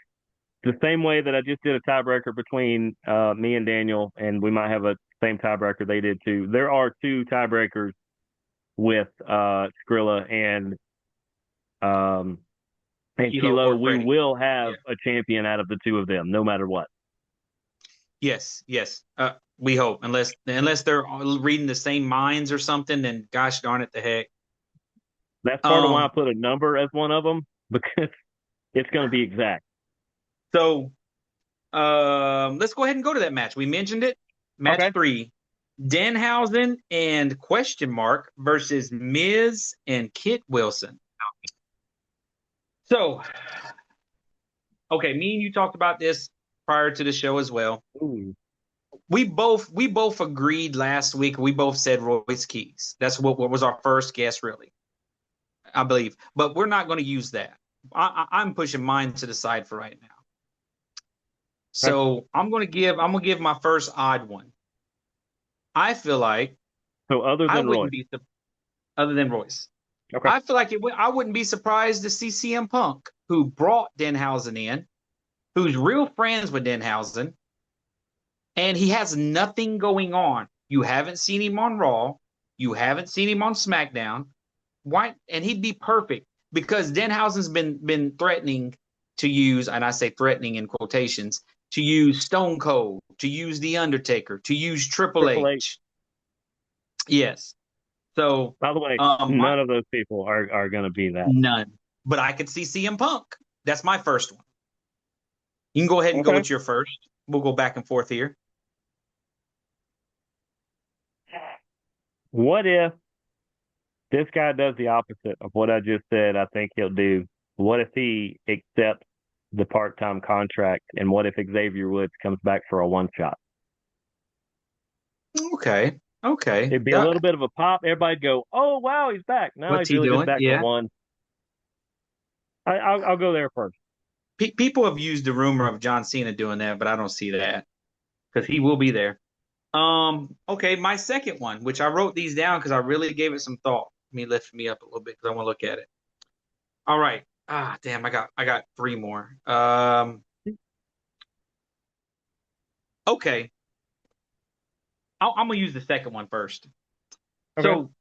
The same way that I just did a tiebreaker between me and Daniel, and we might have a same tiebreaker they did too. There are two tiebreakers with Skrilla and Kilo Kilo. or We Freddie. will have Yeah. a champion out of the two of them, no matter what. Yes, yes. We hope, unless they're all reading the same minds or something, then gosh darn it, the heck. That's part of why I Um. put a number as one of them because it's going to be exact. So, let's go ahead and go to that match. We mentioned it. Match Okay. 3: Danhausen and Question Mark versus Miz and Kit Wilson. So, okay, me and you talked about this prior to the show as well. Ooh. We both agreed last week. We both said Royce Keys. That's what was our first guess, really, I believe. But we're not going to use that. I'm pushing mine to the side for right now. Okay. So I'm gonna give my first odd one. I feel like So other I than wouldn't Royce. be other than Royce. Okay. I feel like I wouldn't be surprised to see CM Punk, who brought Denhausen in, who's real friends with Denhausen, and he has nothing going on. You haven't seen him on Raw. You haven't seen him on SmackDown. Why? And he'd be perfect because Denhausen's been threatening to use, and I say threatening in quotations, to use Stone Cold, to use The Undertaker, to use Triple Triple H. H. Yes. So, By the way, my none of those people are going to be that. none. But I could see CM Punk. That's my first one. You can go ahead and go Okay. with your first. We'll go back and forth here. What if this guy does the opposite of what I just said? I think he'll do. What if he accepts the part-time contract, and what if Xavier Woods comes back for a one-shot? Okay. Okay. It'd be a little bit of a pop. Everybody'd go, "Oh wow, he's back!" No, What's he's he really just doing? back for Yeah. one. I'll go there first. People have used the rumor of John Cena doing that, but I don't see that because he will be there. Okay, my second one, which I wrote these down because I really gave it some thought. Let me lift me up a little bit because I want to look at it. All right. Ah, damn, I got three more. Okay. I'm gonna use the second one first. Okay. So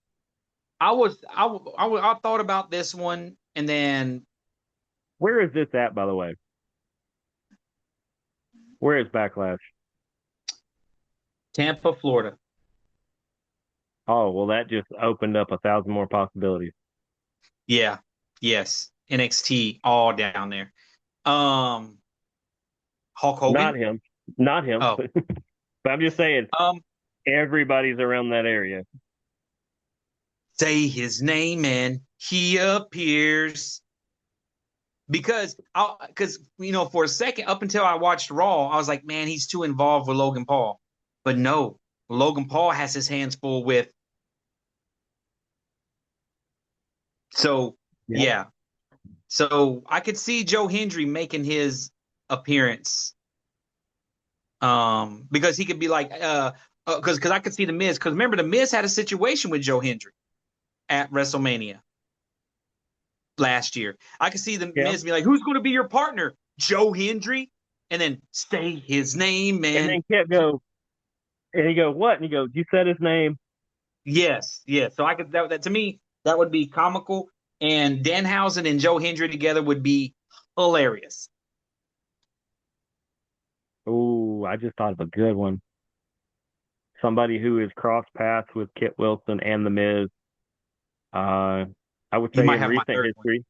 I thought about this one, and then Where is this at, by the way? Where is Backlash? Tampa, Florida. Oh, well, that just opened up 1,000 more possibilities. Yeah. Yes. NXT all down there. Um, Hulk Not Hogan. him. Not him. Oh. But I'm just saying, Um, everybody's around that area. say his name and he appears. Because for a second, up until I watched Raw, I was like, man, he's too involved with Logan Paul. But no, Logan Paul has his hands full with. So Yep. yeah. So I could see Joe Hendry making his appearance. Because he could be like, because I could see the Miz. Because remember, the Miz had a situation with Joe Hendry at WrestleMania last year. I could see the Yeah. Miz be like, "Who's going to be your partner, Joe Hendry?" And then say his name, man. And then kept go, and he go, what? And he go, you said his name. Yes, yes. So I could that to me that would be comical, and Danhausen and Joe Hendry together would be hilarious. Oh, I just thought of a good one. Somebody who is cross paths with Kit Wilson and The Miz. I would You say might in have my recent third one. history,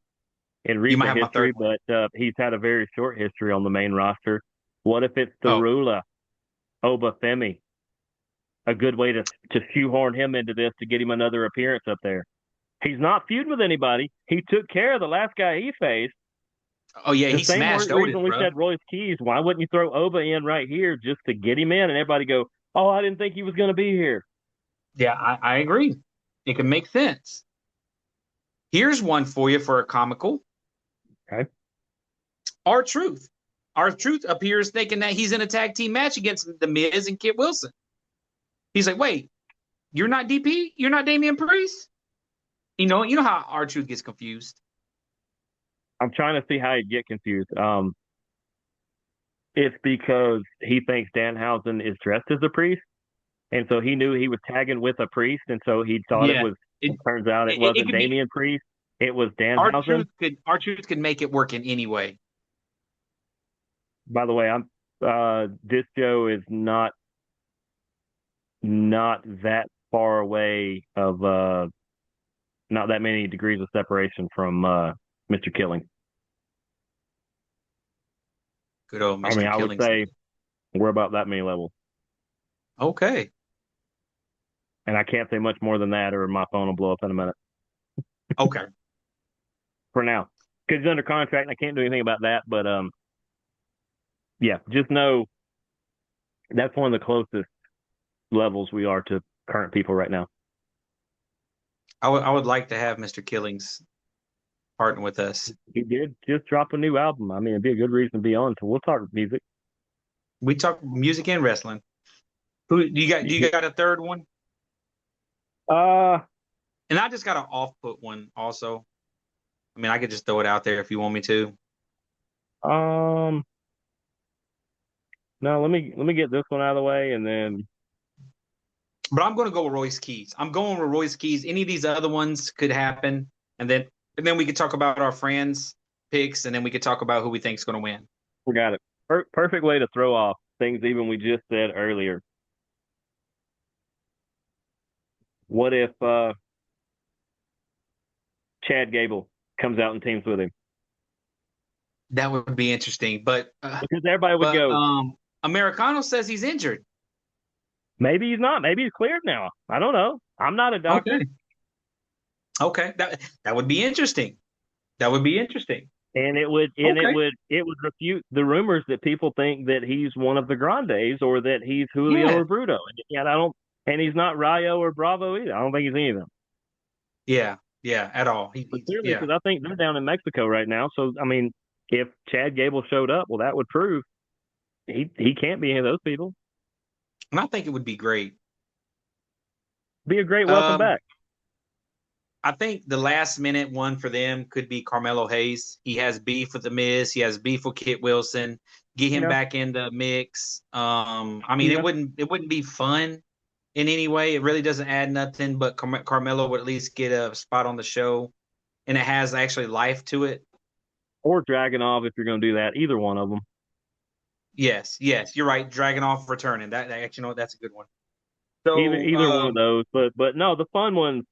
You might have my third one. but he's had a very short history on the main roster. What if it's the Oh, Rula, Obafemi? a good way to shoehorn him into this to get him another appearance up there. He's not feuding with anybody. He took care of the last guy he faced. Oh yeah, The he same smashed Otis, reason we bro. said Royce Keys. Why wouldn't you throw Oba in right here just to get him in and everybody go, oh, I didn't think he was going to be here. Yeah, I agree. It can make sense. Here's one for you for a comical. Okay. R-Truth. R-Truth appears thinking that he's in a tag team match against The Miz and Kit Wilson. He's like, wait, you're not DP? You're not Damian Priest? You know how R-Truth gets confused. I'm trying to see how he'd get confused. It's because he thinks Danhausen is dressed as a priest, and so he knew he was tagging with a priest, and so he thought it Yeah, was. it It turns out it it wasn't could be Damian Priest; it was Danhausen. R-Truth could make it work in any way. By the way, I'm this show is not that far away of not that many degrees of separation from Mr. Killing. Good old I mean, Mr. I would Killings. say we're about that many levels, Okay. and I can't say much more than that, or my phone will blow up in a minute. Okay. For now, because he's under contract, and I can't do anything about that. But yeah, just know that's one of the closest levels we are to current people right now. I would like to have Mr. Killings partner with us. He did just drop a new album. I mean, it'd be a good reason to be on. So we'll talk music. We talk music and wrestling. Who do you got? Do you got a third one? Uh, And I just got an off put one also. I mean, I could just throw it out there if you want me to. um, no, let me get this one out of the way, and then But I'm going to go with Royce Keys. I'm going with Royce Keys. Any of these other ones could happen, and then we could talk about our friends' picks, and then we could talk about who we think is going to win. we got it. Perfect way to throw off things even we just said earlier. What if Chad Gable comes out and teams with him? That would be interesting. But Because everybody would go, Americano says he's injured. maybe he's not. Maybe he's cleared now. I don't know. I'm not a doctor. Okay. Okay. That would be interesting. That would be interesting. And it would refute the rumors that people think that he's one of the Grandes or that he's Julio Yeah. or Bruto. And I don't, and he's not Rayo or Bravo either. I don't think he's any of them. Yeah. Yeah. At all. But clearly, Yeah. because I think they're down in Mexico right now. So I mean, if Chad Gable showed up, well, that would prove he can't be any of those people. And I think it would be great. Be a great welcome back. I think the last minute one for them could be Carmelo Hayes. He has beef with the Miz. He has beef with Kit Wilson. Get him back in the mix. I mean, it wouldn't be fun in any way. It really doesn't add nothing. But Carmelo would at least get a spot on the show, and it has actually life to it. Or Dragunov if you're going to do that. Either one of them. Yes, you're right. Dragunov returning. That actually, that's a good one. So Either one of those. But no, the fun ones.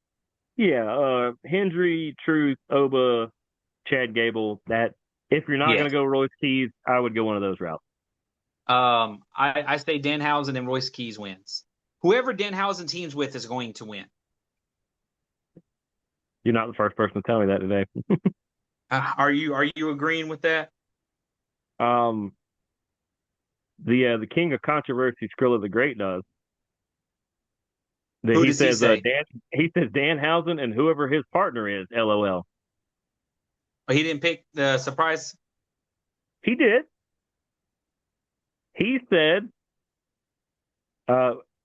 Yeah, Hendry, Truth, Oba, Chad Gable. That if you're not going to go Royce Keys, I would go one of those routes. I say Danhausen and Royce Keys wins. Whoever Danhausen teams with is going to win. You're not the first person to tell me that today. Are you agreeing with that? The king of controversy, Skrilla the Great, does. Who does he say? He says Danhausen and whoever his partner is. LOL. Oh, he didn't pick the surprise. He did. He said.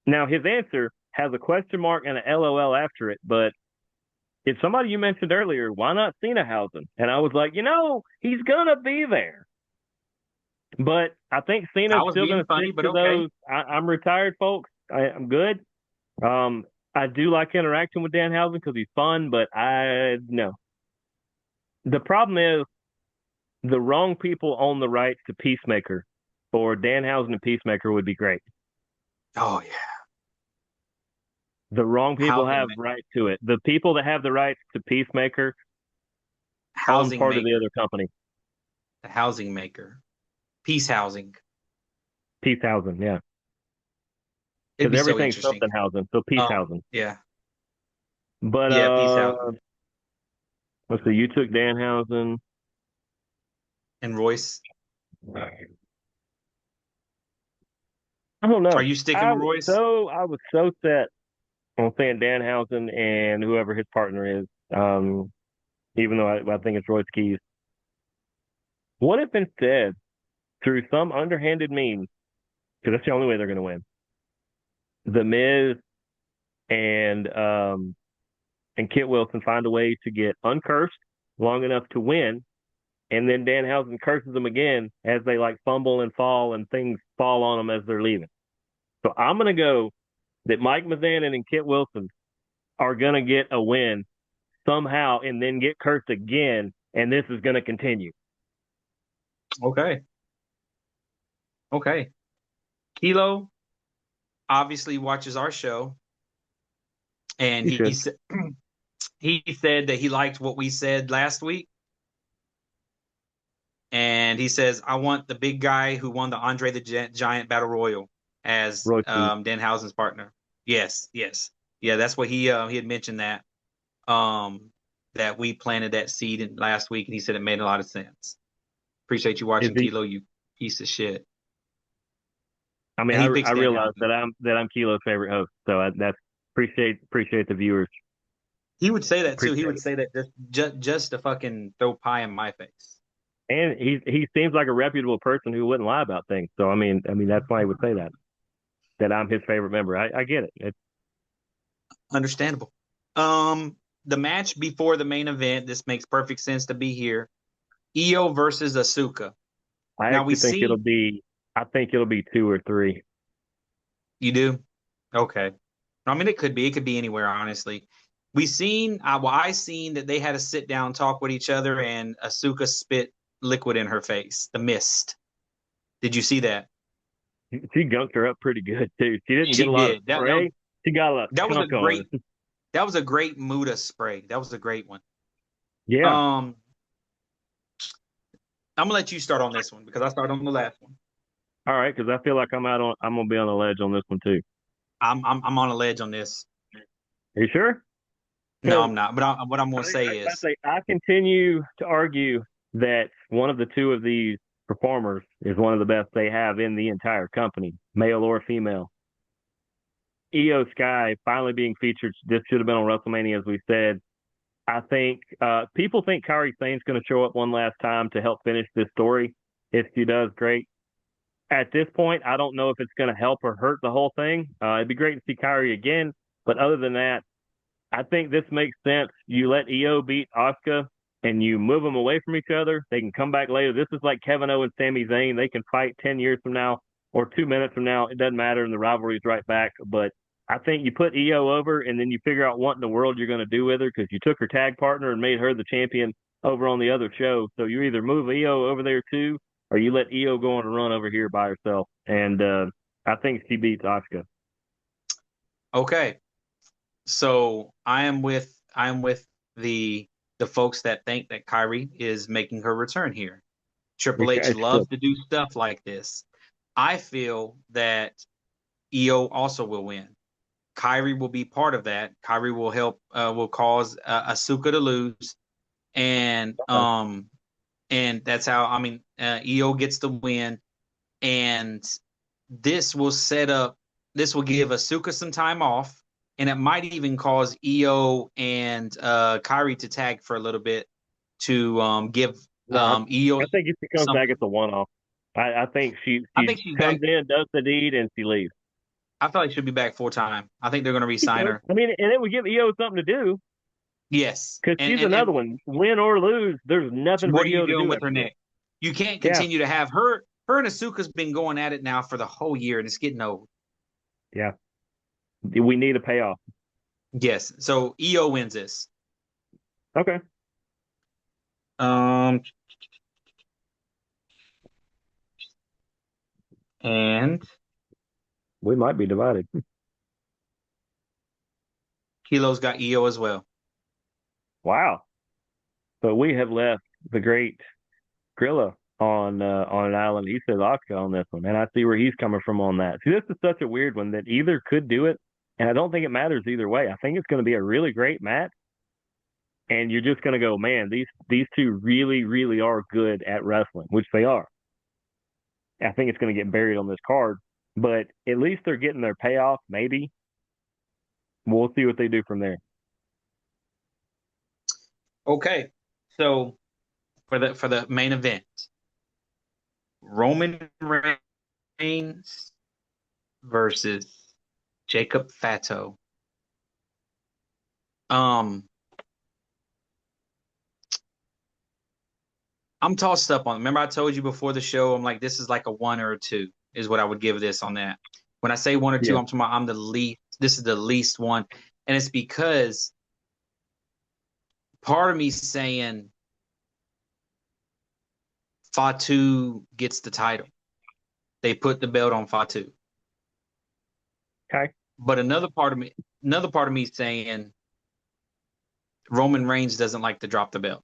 Now his answer has a question mark and an LOL after it, but it's somebody you mentioned earlier. Why not Cenahausen? And I was like, he's gonna be there. But I think Cena's still going to stick to those. I'm retired, folks. I'm good. I do like interacting with Danhausen because he's fun, but no. The problem is the wrong people own the rights to Peacemaker, or Danhausen and Peacemaker would be great. Oh, yeah. The wrong people have rights to it. The people that have the rights to Peacemaker own part of the other company. The housing maker. Peace housing. Peace housing, yeah. It'd because be so everything's interesting. Somethinghausen, so Peacehausen. Yeah, But yeah, peace out. let's see, you took Danhausen. And Royce, I don't are know. you sticking with Royce? I was so set on saying Danhausen and whoever his partner is. Even though I think it's Royce Keys. What if instead, through some underhanded means, because that's the only way they're going to win, the Miz and Kit Wilson find a way to get uncursed long enough to win, and then Danhausen curses them again as they like fumble and fall and things fall on them as they're leaving. So I'm going to go that Mike Mizanin and Kit Wilson are going to get a win somehow and then get cursed again, and this is going to continue. Okay, okay. Kilo obviously watches our show, and You he should. said he said that he liked what we said last week, and he says, "I want the big guy who won the Andre the Giant Battle Royal as Royce Keys. Danhausen's partner." Yes, yes, yeah. That's what he had mentioned um, that we planted that seed in last week, and he said it made a lot of sense. Appreciate you Is watching, he? Kilo, you piece of shit. I mean, And he's big I realize Danhausen. that I'm Kilo's favorite host, so that's appreciate the viewers. He would say that too. He Appreciate would it. say that just to fucking throw pie in my face. And he seems like a reputable person who wouldn't lie about things. So I mean that's why he would say that I'm his favorite member. I get it. Understandable. The match before the main event, this makes perfect sense to be here. Io versus Asuka. I Now we actually think see I think it'll be 2 or 3. you do. Okay. I mean, it could be anywhere, honestly. We seen, I seen that they had a sit down talk with each other, and Asuka spit liquid in her face, the mist. Did you see that? She gunked her up pretty good too. She didn't get She a lot of did. spray. She got a That was a chunk on great her. that was a great Muda spray. That was a great one. Yeah. Um, I'm gonna let you start on this one because I started on the last one. All right, because I feel like I'm gonna be on the ledge on this one too. I'm on a ledge on this. Are you sure? No, Because I'm not. But what I'm gonna say is, I continue to argue that one of the two of these performers is one of the best they have in the entire company, male or female. Io Sky finally being featured. This should have been on WrestleMania, as we said. I think people think Kairi Sane's going to show up one last time to help finish this story. If she does, great. At this point, I don't know if it's going to help or hurt the whole thing. It'd be great to see Kairi again. But other than that, I think this makes sense. You let Io beat Asuka and you move them away from each other. They can come back later. This is like Kevin Owens, Sami Zayn. They can fight 10 years from now or 2 minutes from now. It doesn't matter, and the rivalry's right back. But I think you put Io over, and then you figure out what in the world you're going to do with her because you took her tag partner and made her the champion over on the other show. So you either move Io over there too, or you let Io go on a run over here by herself. And I think she beats Asuka. okay. So I am with the folks that think that Kyrie is making her return here. Triple H loves to do stuff like this. I feel that Io also will win. Kyrie will be part of that. Kyrie will help, will cause Asuka to lose, and that's how. I mean, Io gets the win, and this will set up. This will give Asuka some time off, and it might even cause Io and Kyrie to tag for a little bit to give No, Io I think if she comes some. back, it's a one-off. I think I she think she's comes back. in, does the deed, and she leaves. I feel like she'll be back full time. I think they're going to She re-sign could. her. I mean, and it would give EO something to do Yes, because and she's and another and one. Win or lose, there's nothing for what are you EO to doing do with her after this. neck? You can't Yeah, continue to have her. Her and Asuka's been going at it now for the whole year, and it's getting old. yeah. We need a payoff. Yes, so Io wins this. Okay. Um, and We might be divided. Kilo's got Io as well. Wow. So we have left the great Skrilla on an island. He says Asuka on this one, and I see where he's coming from on that. See, this is such a weird one that either could do it, and I don't think it matters either way. I think it's going to be a really great match, and you're just going to go, man, these two really, really are good at wrestling, which they are. I think it's going to get buried on this card, but at least they're getting their payoff. Maybe we'll see what they do from there. Okay, so for the main event, Roman Reigns versus Jacob Fatu. I'm tossed up on. Remember, I told you before the show, I'm like, this is like a 1 or a 2 is what I would give this on that. When I say 1 or 2, I'm talking about I'm the least. This is the least one, and it's because part of me saying Fatu gets the title. They put the belt on Fatu. Okay. But another part of me saying Roman Reigns doesn't like to drop the belt.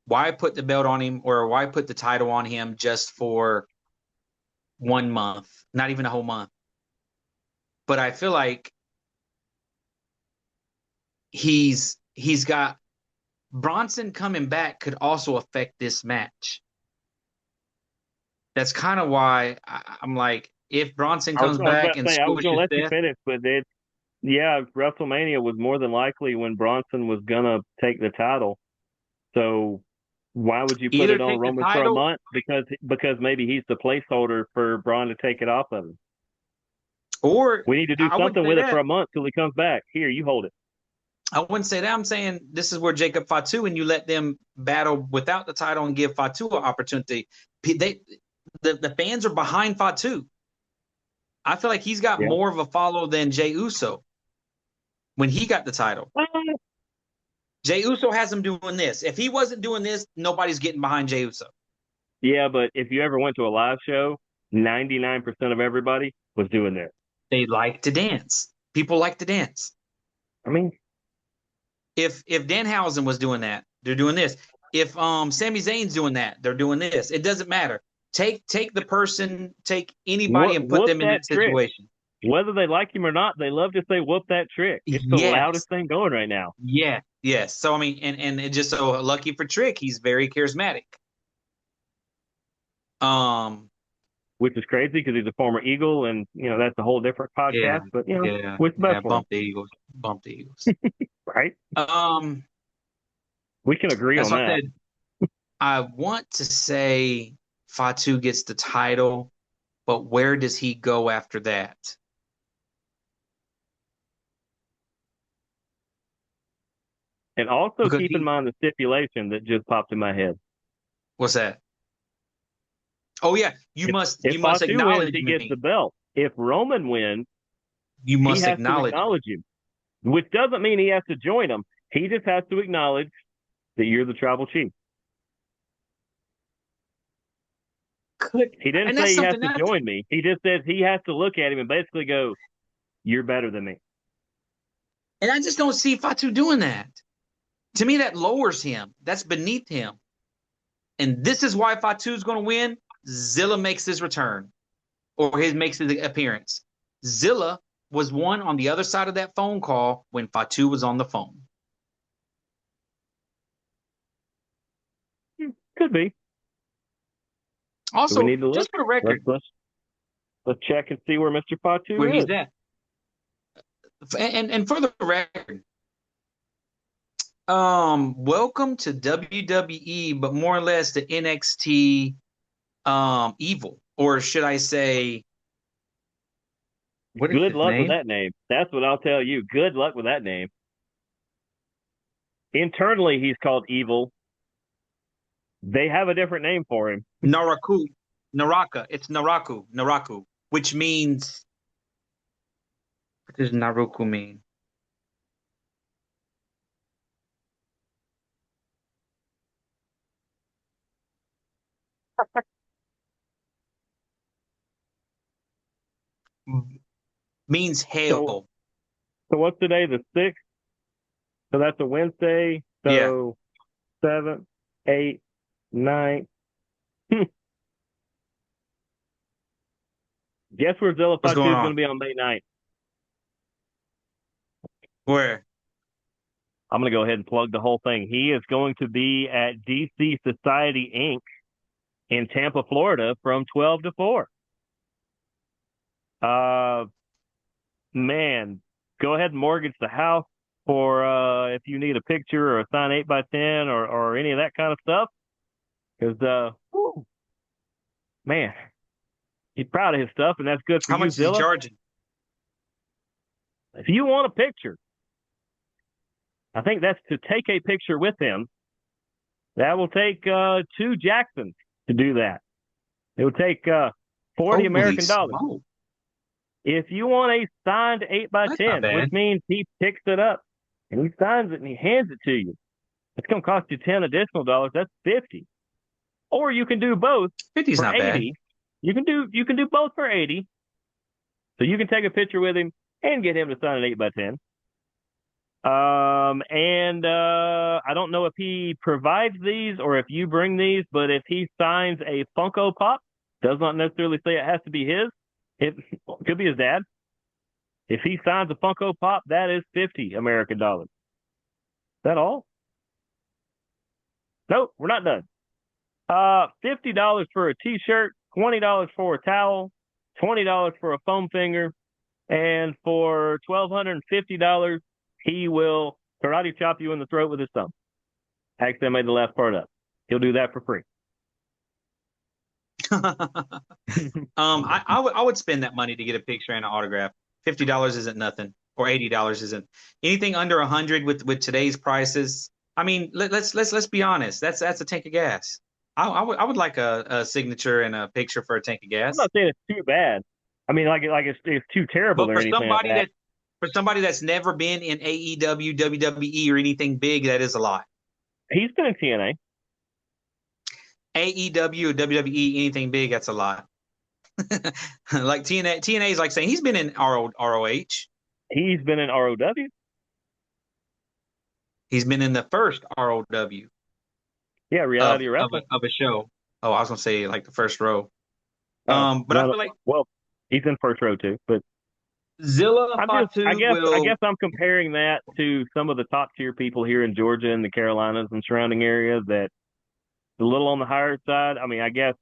Why put the belt on him, or why put the title on him just for 1 month, not even a whole month? But I feel like he's got Bronson coming back could also affect this match. That's kind of why I'm like, if Bronson comes back and I was going to let you Seth, finish, but WrestleMania was more than likely when Bronson was going to take the title. So why would you put it on Roman for a month? Because maybe he's the placeholder for Braun to take it off of him. Or we need to do something with it for a month till he comes back. Here, you hold it. I wouldn't say that. I'm saying this is where Jacob Fatu, and you let them battle without the title and give Fatu an opportunity. The fans are behind Fatu. I feel like he's got more of a follow than Jey Uso when he got the title. Jey Uso has him doing this. If he wasn't doing this, nobody's getting behind Jey Uso. Yeah, but if you ever went to a live show, 99% of everybody was doing this. They like to dance. People like to dance. I mean, if Danhausen was doing that, they're doing this. If Sami Zayn's doing that, they're doing this. It doesn't matter. Take the person, take anybody and put them in that situation. Whether they like him or not, they love to say "whoop that trick." It's the loudest thing going right now. Yeah, yes. So I mean, and it just so lucky for Trick, he's very charismatic. Which is crazy because he's a former Eagle, and that's a whole different podcast. Yeah, but what's best for bump the Eagles, right? We can agree on that. I want to say Fatu gets the title, but where does he go after that? And also keep in mind the stipulation that just popped in my head. What's that? Oh yeah, you must Fatu acknowledge wins, he gets the belt. If Roman wins, you must acknowledge him, which doesn't mean he has to join him. He just has to acknowledge that you're the tribal chief. He didn't say he has to join me. He just says he has to look at him and basically go, "You're better than me." And I just don't see Fatu doing that. To me, that lowers him. That's beneath him. And this is why Fatu's going to win. Zilla makes his return, or makes his appearance. Zilla was one on the other side of that phone call when Fatu was on the phone. Could be. Also, we need to look? Just for the record, let's check and see where Mr. Fatu where he's at. And for the record, welcome to WWE, but more or less to NXT Evil, or should I say? Good luck with that name. That's what I'll tell you. Good luck with that name. Internally, he's called Evil. They have a different name for him. Naraka. It's Naraku, which means. What does Naruku mean? Means hail. So what's today? The 6th? So that's a Wednesday. So 7th, 8th, 9th, Guess where Zilla What's Fatu going is going on? to be on May 9th? Where? I'm going to go ahead and plug the whole thing. He is going to be at DC Society Inc. in Tampa, Florida from 12 to 4. Man, go ahead and mortgage the house for if you need a picture or a signed 8x10 or any of that kind of stuff. Because, man, he's proud of his stuff, and that's good for How you, much is he Zilla. charging? If you want a picture, I think that's to take a picture with him. That will take 2 Jacksons to do that. It will take 40 Holy American dollars. smoke! If you want a signed That's not 8x10, which bad. means he picks it up and he signs it and he hands it to you, it's going to cost you 10 additional dollars. That's 50. Or you can do both 50's for not bad. 80. You can do both for 80. So you can take a picture with him and get him to sign an 8x10. I don't know if he provides these or if you bring these, but if he signs a Funko Pop, does not necessarily say it has to be his. It could be his dad. If he signs a Funko Pop, that is 50 American dollars. Is that all? Nope, we're not done. $50 for a T-shirt, $20 for a towel, $20 for a foam finger, and for $1,250, he will karate chop you in the throat with his thumb. Actually, I made the last part up. He'll do that for free. I would spend that money to get a picture and an autograph. $50 isn't nothing, or $80 isn't anything under 100 with today's prices. I mean, let's be honest. That's a tank of gas. I would like a signature and a picture for a tank of I'm gas. not saying it's too bad. I mean, like it's too terrible But or anything like that. for somebody that's never been in AEW, WWE, or anything big, that is a lot. He's been in TNA. AEW or WWE, anything big, that's a lot. Like TNA is like saying he's been in ROH. He's been in ROW. He's been in the first ROW Yeah, reality wrestling. of a show. Oh, I was gonna say like the first row. Oh, But I feel like well, he's in first row too. But Zilla I Fatu will. guess I'm comparing that to some of the top tier people here in Georgia and the Carolinas and surrounding areas that a little on the higher side. I mean, I guess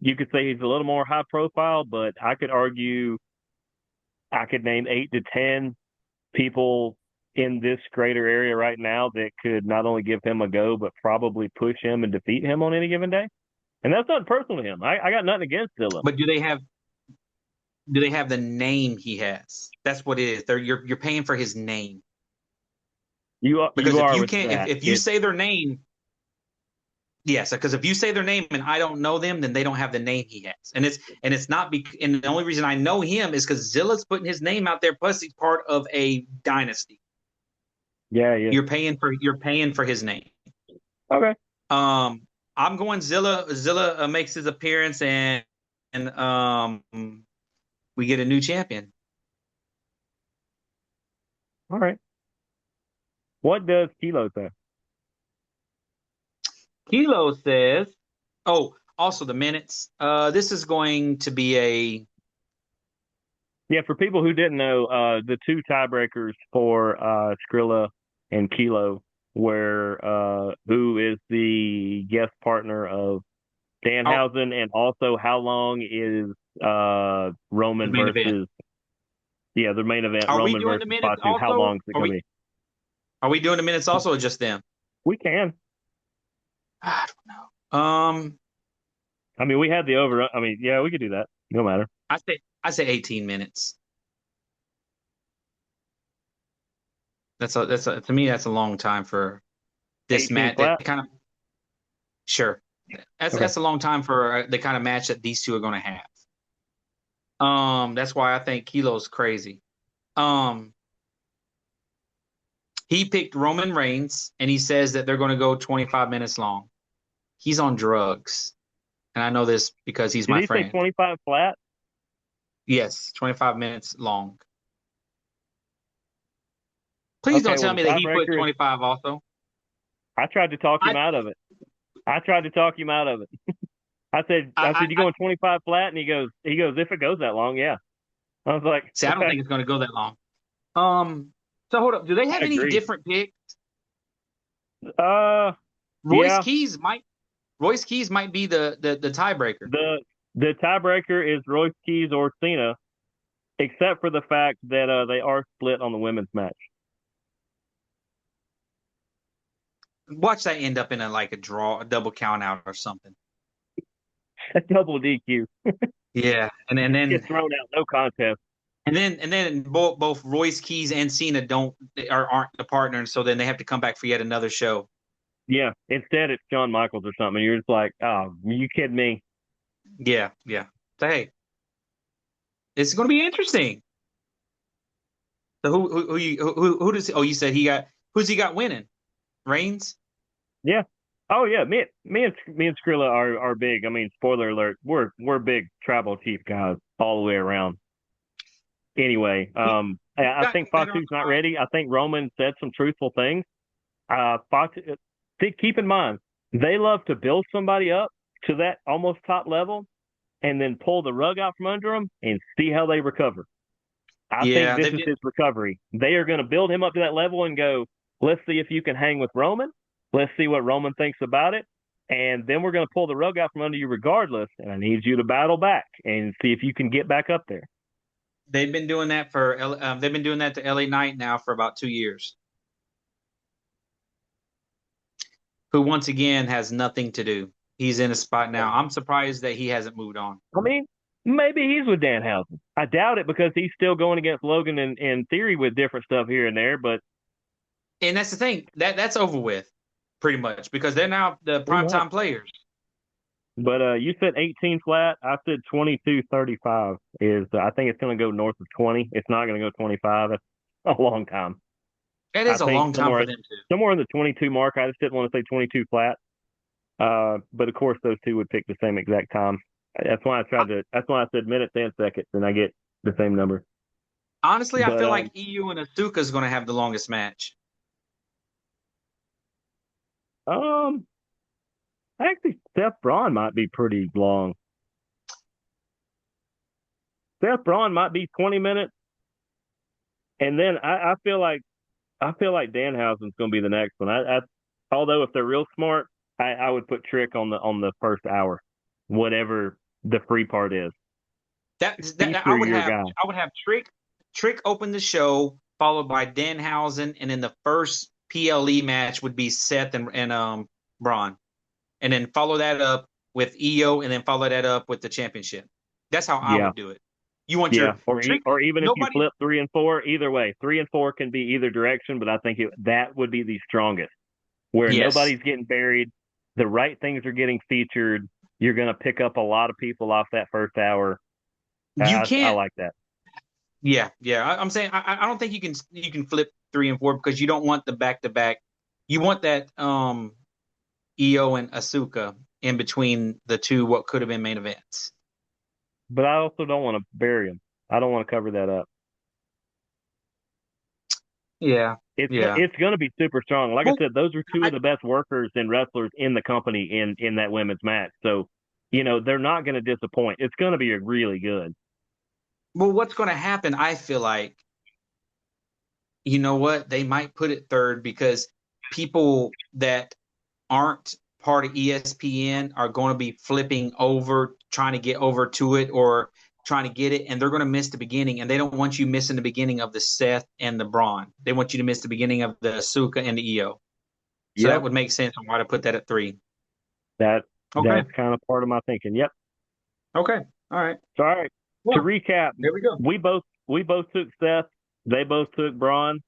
you could say he's a little more high profile, but I could argue I could name 8 to 10 people in this greater area right now that could not only give him a go, but probably push him and defeat him on any given day. And that's not personal to him. I got nothing against Zilla. But do they have the name he has? That's what it is. You're paying for his name. Because if you can't, if you say their name, yes, because if you say their name and I don't know them, then they don't have the name he has. And it's not and the only reason I know him is because Zilla's putting his name out there. Plus, he's part of a dynasty. Yeah. You're paying for his name. Okay. I'm going Zilla. Zilla makes his appearance and we get a new champion. All right. What does Kilo say? Kilo says, oh, also the minutes. This is going to be Yeah, for people who didn't know, the 2 tiebreakers for Skrilla and Kilo were who is the guest partner of Danhausen, and also how long is Roman versus event. The main event. Are we Roman doing versus the minutes Fatu. How also? long is it going to be? Are we doing the minutes also, or just them? We can. I don't know. I mean, we had the over. I mean, yeah, we could do that. No matter. I say 18 minutes. To me that's a long time for this match. That kind of sure. That's a long time for the kind of match that these two are going to have. That's why I think Kilo's crazy. He picked Roman Reigns, and he says that they're going to go 25 minutes long. He's on drugs, and I know this because he's my friend. Did he say 25 flat? Yes, 25 minutes long. Please don't tell me that he put 25 also. I tried to talk him out of it. I said, you I going 25 flat? And he goes, if it goes that long, yeah. I was like, see. I don't okay, think it's going to go that long. So hold up. Do they have I any agree. different picks? Uh, Royce yeah. Keys might. Royce Keys might be the tiebreaker. The the tiebreaker is Royce Keys or Cena, except for the fact that they are split on the women's match. Watch that end up in a draw, a double count out or something. A double DQ. Yeah, Gets thrown out, no contest. and then both Royce Keys and Cena aren't the partners, so then they have to come back for yet another show. Yeah. Instead, it's Shawn Michaels or something. And you're just like, oh, you kidding me? Yeah, yeah. So hey, it's going to be interesting. So who does you said he got who's he got winning? Reigns? Yeah. Oh yeah. Me and Skrilla are big. I mean, spoiler alert, we're big tribal chief guys all the way around. Anyway, I Got think better on Fatu's not ready. I think Roman said some truthful things. Fatu, keep in mind, they love to build somebody up to that almost top level and then pull the rug out from under them and see how they recover. I think Yeah, this they've is his recovery. They are going to build him up to that level and go, let's see if you can hang with Roman. Let's see what Roman thinks about it. And then we're going to pull the rug out from under you regardless. And I need you to battle back and see if you can get back up there. they've been doing that they've been doing that to LA Knight now for about 2 years. Who once again has nothing to do. He's in a spot now. I'm surprised that he hasn't moved on. I mean, maybe he's with Danhausen. I doubt it because he's still going against Logan in theory with different stuff here and there. But And that's the thing that's over with, pretty much, because they're now the pretty much. primetime players. But you said 18 flat. I said 22.35 is. I think it's going to go north of 20. It's not going to go 25. That's a long time. That I is a think long time for them to. somewhere in the 22 mark. I just didn't want to say 22 flat. But of course, those two would pick the same exact time. That's why I tried to. That's why I said minutes and seconds, and I get the same number. Honestly, I But feel like EU and Asuka is going to have the longest match. um, actually, Seth Braun might be pretty long. Seth Braun might be 20 minutes, and then I feel like Danhausen's going to be the next one. Although if they're real smart, I would put Trick on the first hour, whatever the free part is. He's I through would your have guy. I would have Trick open the show, followed by Danhausen, and then the first PLE match would be Seth and Braun, and then follow that up with EO, and then follow that up with the championship. That's how I Yeah, would do it. You want yeah. your Trick? Or even if you Nobody. flip 3 and 4, either way, 3 and 4 can be either direction. But I think that would be the strongest, where Yes, nobody's getting buried, the right things are getting featured. You're going to pick up a lot of people off that first hour. you I can't. like that. Yeah, yeah. I'm saying I don't think you can flip 3 and 4 because you don't want the back to back. You want that EO and Asuka in between the two what could have been main events. But I also don't want to bury them. I don't want to cover that up. Yeah, yeah. It's going to be super strong. Like I Well, said, those are two I, of the best workers and wrestlers in the company in that women's match. So, they're not going to disappoint. It's going to be really good. well, what's going to happen? I feel like you know what they might put it third because people that aren't part of ESPN are going to be flipping over, trying to get over to it or trying to get it, and they're going to miss the beginning. And they don't want you missing the beginning of the Seth and the Braun. They want you to miss the beginning of the Asuka and the EO. So that Yep, would make sense on why to put that at 3. that Okay. that's kind of part of my thinking. Yep. Okay. All right. So, all right. To Well, recap, there we go. we both took Seth. They both took Braun.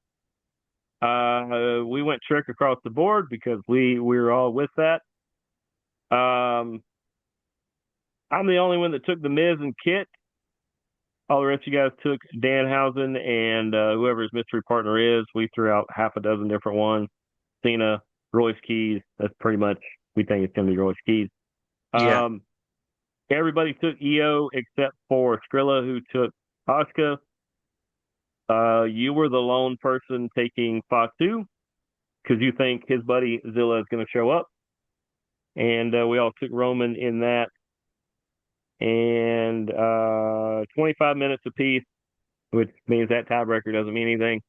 We went Trick across the board because we were all with that. Um, I'm the only one that took the Miz and Kit. All the rest of you guys took Danhausen and whoever his mystery partner is. We threw out half a dozen different ones. Cena, Royce Keys. That's pretty much, we think it's going to be Royce Keys. Yeah. Everybody took EO except for Skrilla, who took Asuka. You were the lone person taking Fatu because you think his buddy Zilla is going to show up. And we all took Roman in that. and 25 minutes apiece, which means that tiebreaker doesn't mean anything.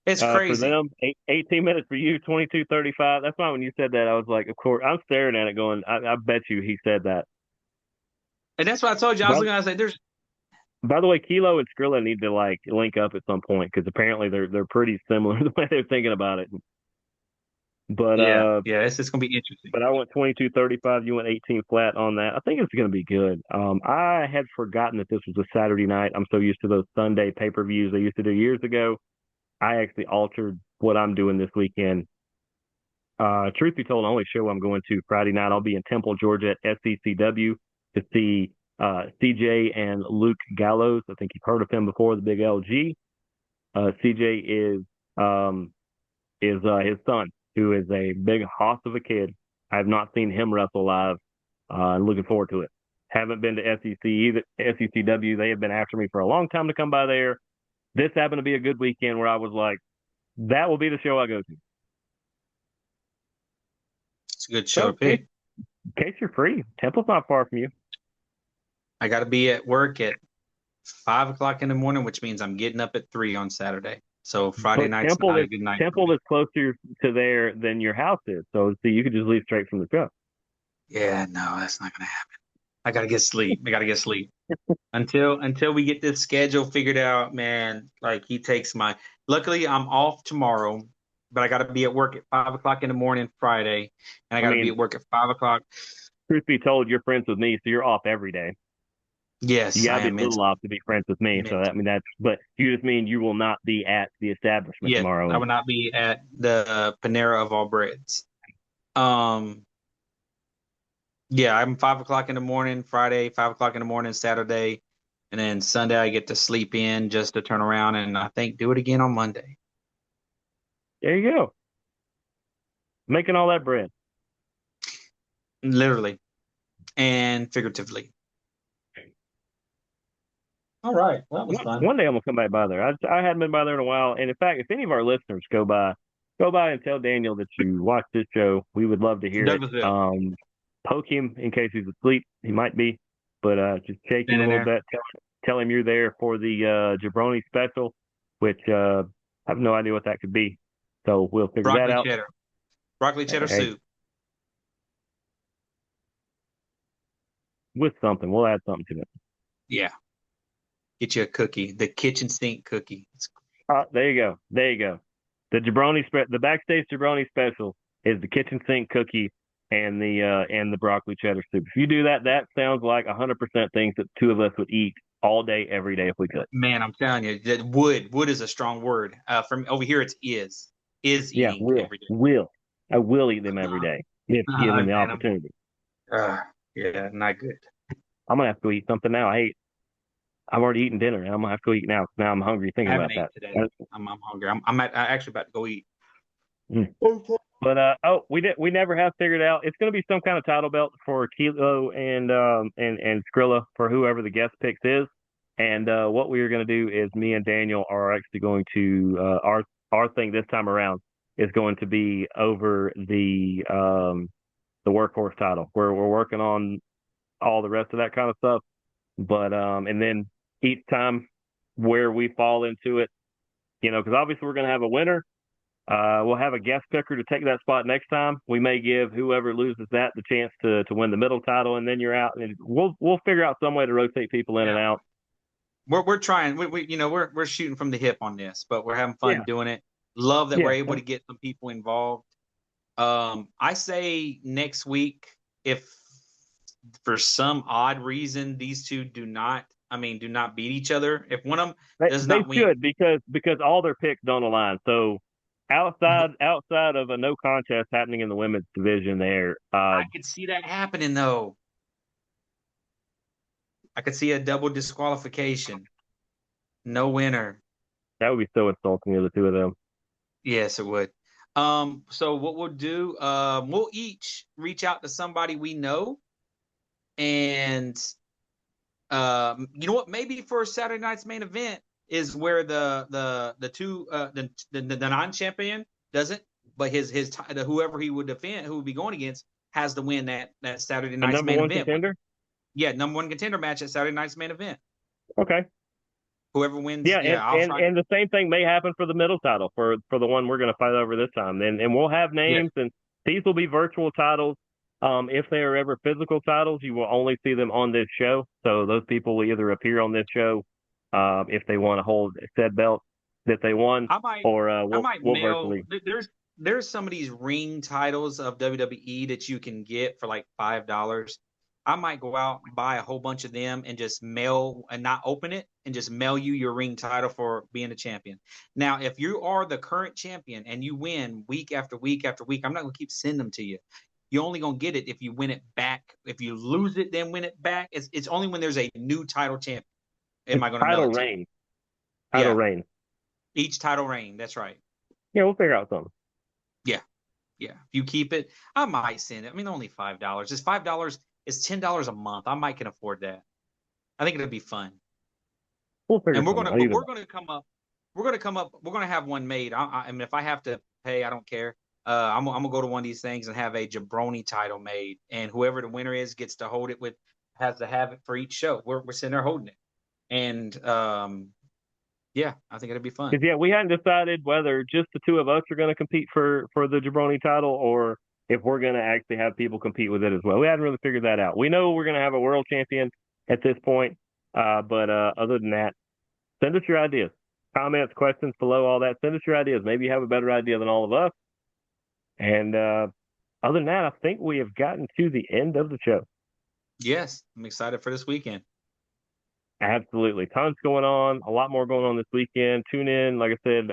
It's For crazy. them, 18 minutes for you, 22:35. That's why when you said that, I was like, of course. I'm staring at it going, I bet you he said that. And that's what I told you. I was By, looking, I was like, there's by the way, Kilo and Skrilla need to like link up at some point because apparently they're pretty similar the way they're thinking about it. But yeah, uh, yeah, it's gonna be interesting. but I went 22:35. You went 18 flat on that. I think it's going to be good. I had forgotten that this was a Saturday night. I'm so used to those Sunday pay-per-views they used to do years ago. I actually altered what I'm doing this weekend. Truth be told, the only show I'm going to Friday night, I'll be in Temple, Georgia at SECW to see CJ and Luke Gallows. I think you've heard of him before, the big LG. CJ is his son, who is a big hoss of a kid. I have not seen him wrestle live. I'm looking forward to it. Haven't been to SEC either. SECW, they have been after me for a long time to come by there. This happened to be a good weekend where I was like, that will be the show I go to. It's a good show So, to pick. in case you're free, Temple's not far from you. I got to be at work at 5 o'clock in the morning, which means I'm getting up at 3 on Saturday. So Friday But night's not a good night for Temple me. is closer to there than your house is. So see, you could just leave straight from the show. Yeah, no, that's not gonna happen. I gotta get sleep. I gotta get sleep until we get this schedule figured out, man. Like he takes my. Luckily, I'm off tomorrow, but I gotta be at work at 5 o'clock in the morning Friday, and I I gotta be mean, at work at 5 o'clock. truth be told, you're friends with me, so you're off every day. You Yes, I gotta be a am little mentally. off to be friends with me. So I Mentally. mean that's but you just mean you will not be at the establishment Yes, tomorrow. I will not be at the Panera of all breads. Um, yeah, I'm 5 o'clock in the morning Friday, 5 o'clock in the morning Saturday, and then Sunday I get to sleep in just to turn around and I think do it again on Monday. There you go. Making all that bread. Literally and figuratively. All right. Well, that was fun. One day I'm gonna come back by there. I hadn't been by there in a while. And in fact, if any of our listeners go by and tell Daniel that you watched this show. We would love to hear it. Douglasville, Poke him in case he's asleep. He might be, but just shake him a standing little there. bit. Tell him you're there for the Jabroni special, which I have no idea what that could be. So we'll figure that Broccoli out. cheddar. Broccoli cheddar Hey, soup. with something, we'll add something to it. Yeah. Get you a cookie. The kitchen sink cookie. There you go. There you go. The backstage Jabroni special is the kitchen sink cookie and the broccoli cheddar soup. If you do that, that sounds like 100% things that two of us would eat all day, every day if we could. Man, I'm telling you, that would is a strong word. From over here, it's is Yeah, eating every day. I will eat them every day if given the Man, opportunity. yeah, not good. I'm gonna have to go eat something now. I've already eaten dinner, and I'm gonna have to go eat now. Now I'm hungry I thinking haven't about ate that. today. I'm hungry. I actually about to go eat. Mm. But we never have figured out. It's going to be some kind of title belt for Kilo and Skrilla for whoever the guest picks is. And what we are going to do is me and Daniel are actually going to our thing this time around is going to be over the workhorse title. We're working on all the rest of that kind of stuff. But and then each time where we fall into it, because obviously we're going to have a winner. We'll have a guest picker to take that spot next time. We may give whoever loses that the chance to win the middle title, and then you're out. And we'll figure out some way to rotate people in and Yeah, out. we're trying. We're shooting from the hip on this, but we're having fun Yeah, doing it. Love that we're yeah. able to get some people involved. I say next week, if for some odd reason these two do not beat each other, if one of them does They not win, should because all their picks don't align. So outside of a no contest happening in the women's division, there, I could see that happening though. I could see a double disqualification. No winner. that would be so insulting to the two of them. Yes, it would. So what we'll do, we'll each reach out to somebody we know, and you know what? Maybe for Saturday night's main event is where the two the non-champion doesn't, but whoever he would defend, who would be going against, has to win that Saturday A night's number main one event. contender. Yeah, number one contender match at Saturday night's main event. Okay. Whoever wins, Yeah, yeah, I'll try. and the same thing may happen for the middle title for the one we're going to fight over this time. And we'll have Yeah, names, and these will be virtual titles. If they are ever physical titles, you will only see them on this show. So those people will either appear on this show if they want to hold said belt that they won, I might, or I might we'll mail. virtually. There's some of these ring titles of WWE that you can get for like $5. I might go out and buy a whole bunch of them and just mail and not open it and just mail you your ring title for being a champion. Now, if you are the current champion and you win week after week after week, I'm not gonna keep sending them to you. You're only gonna get it if you win it back. If you lose it, then win it back. It's only when there's a new title champion am It's I gonna mail title it to you. reign. Title Yeah, reign. each title reign. That's right. Yeah, we'll figure out something. Yeah. Yeah, if you keep it, I might send it. I mean, only $5. It's $5. It's $10 a month. I might can afford that. I think it'll be fun. We'll figure And we're something gonna, out. but Either we're way. gonna come up. We're gonna come up. We're gonna have one made. I mean, if I have to pay, I don't care. I'm gonna go to one of these things and have a jabroni title made, and whoever the winner is gets to hold it with, has to have it for each show. We're sitting there holding it, and yeah, I think it'll be fun. Because yeah, we hadn't decided whether just the two of us are going to compete for the Jabroni title, or if we're going to actually have people compete with it as well. We hadn't really figured that out. We know we're going to have a world champion at this point, but other than that, send us your ideas, comments, questions below, all that. Send us your ideas. Maybe you have a better idea than all of us. And other than that, I think we have gotten to the end of the show. Yes, I'm excited for this weekend. Absolutely. Tons going on. A lot more going on this weekend. Tune in. Like I said,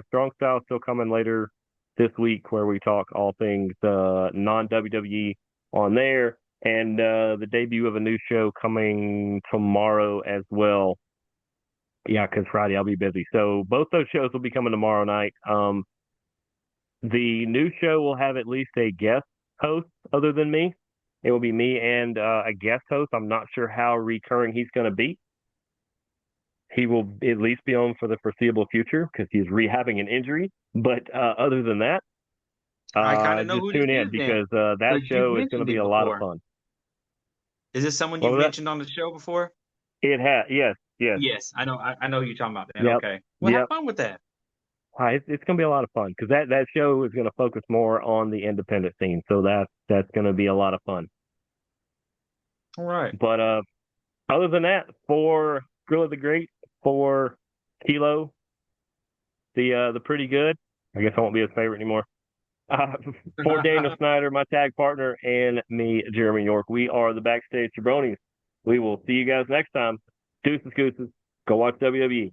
Strong Style still coming later this week where we talk all things non-WWE on there. And the debut of a new show coming tomorrow as well. Yeah, because Friday I'll be busy. So both those shows will be coming tomorrow night. The new show will have at least a guest host other than me. It will be me and a guest host. I'm not sure how recurring he's going to be. He will at least be on for the foreseeable future because he's rehabbing an injury. But other than that, I kind of know just who this tune in is then, because that because you've show is going to mentioned be him a lot of before. fun. Is this someone What you've was that? mentioned on the show before? It has, yes, yes, Yes, I know. I know who you're talking about then. yep, Okay. Well, have yep. fun with that. It's going to be a lot of fun because that show is going to focus more on the independent scene. So that's going to be a lot of fun. All right. But other than that, for Skrilla the Great, for Kilo, the pretty good. I guess I won't be his favorite anymore. For Daniel Snyder, my tag partner, and me, Jeremy York, we are the Backstage Jabronis. We will see you guys next time. Deuces, gooses. Go watch WWE.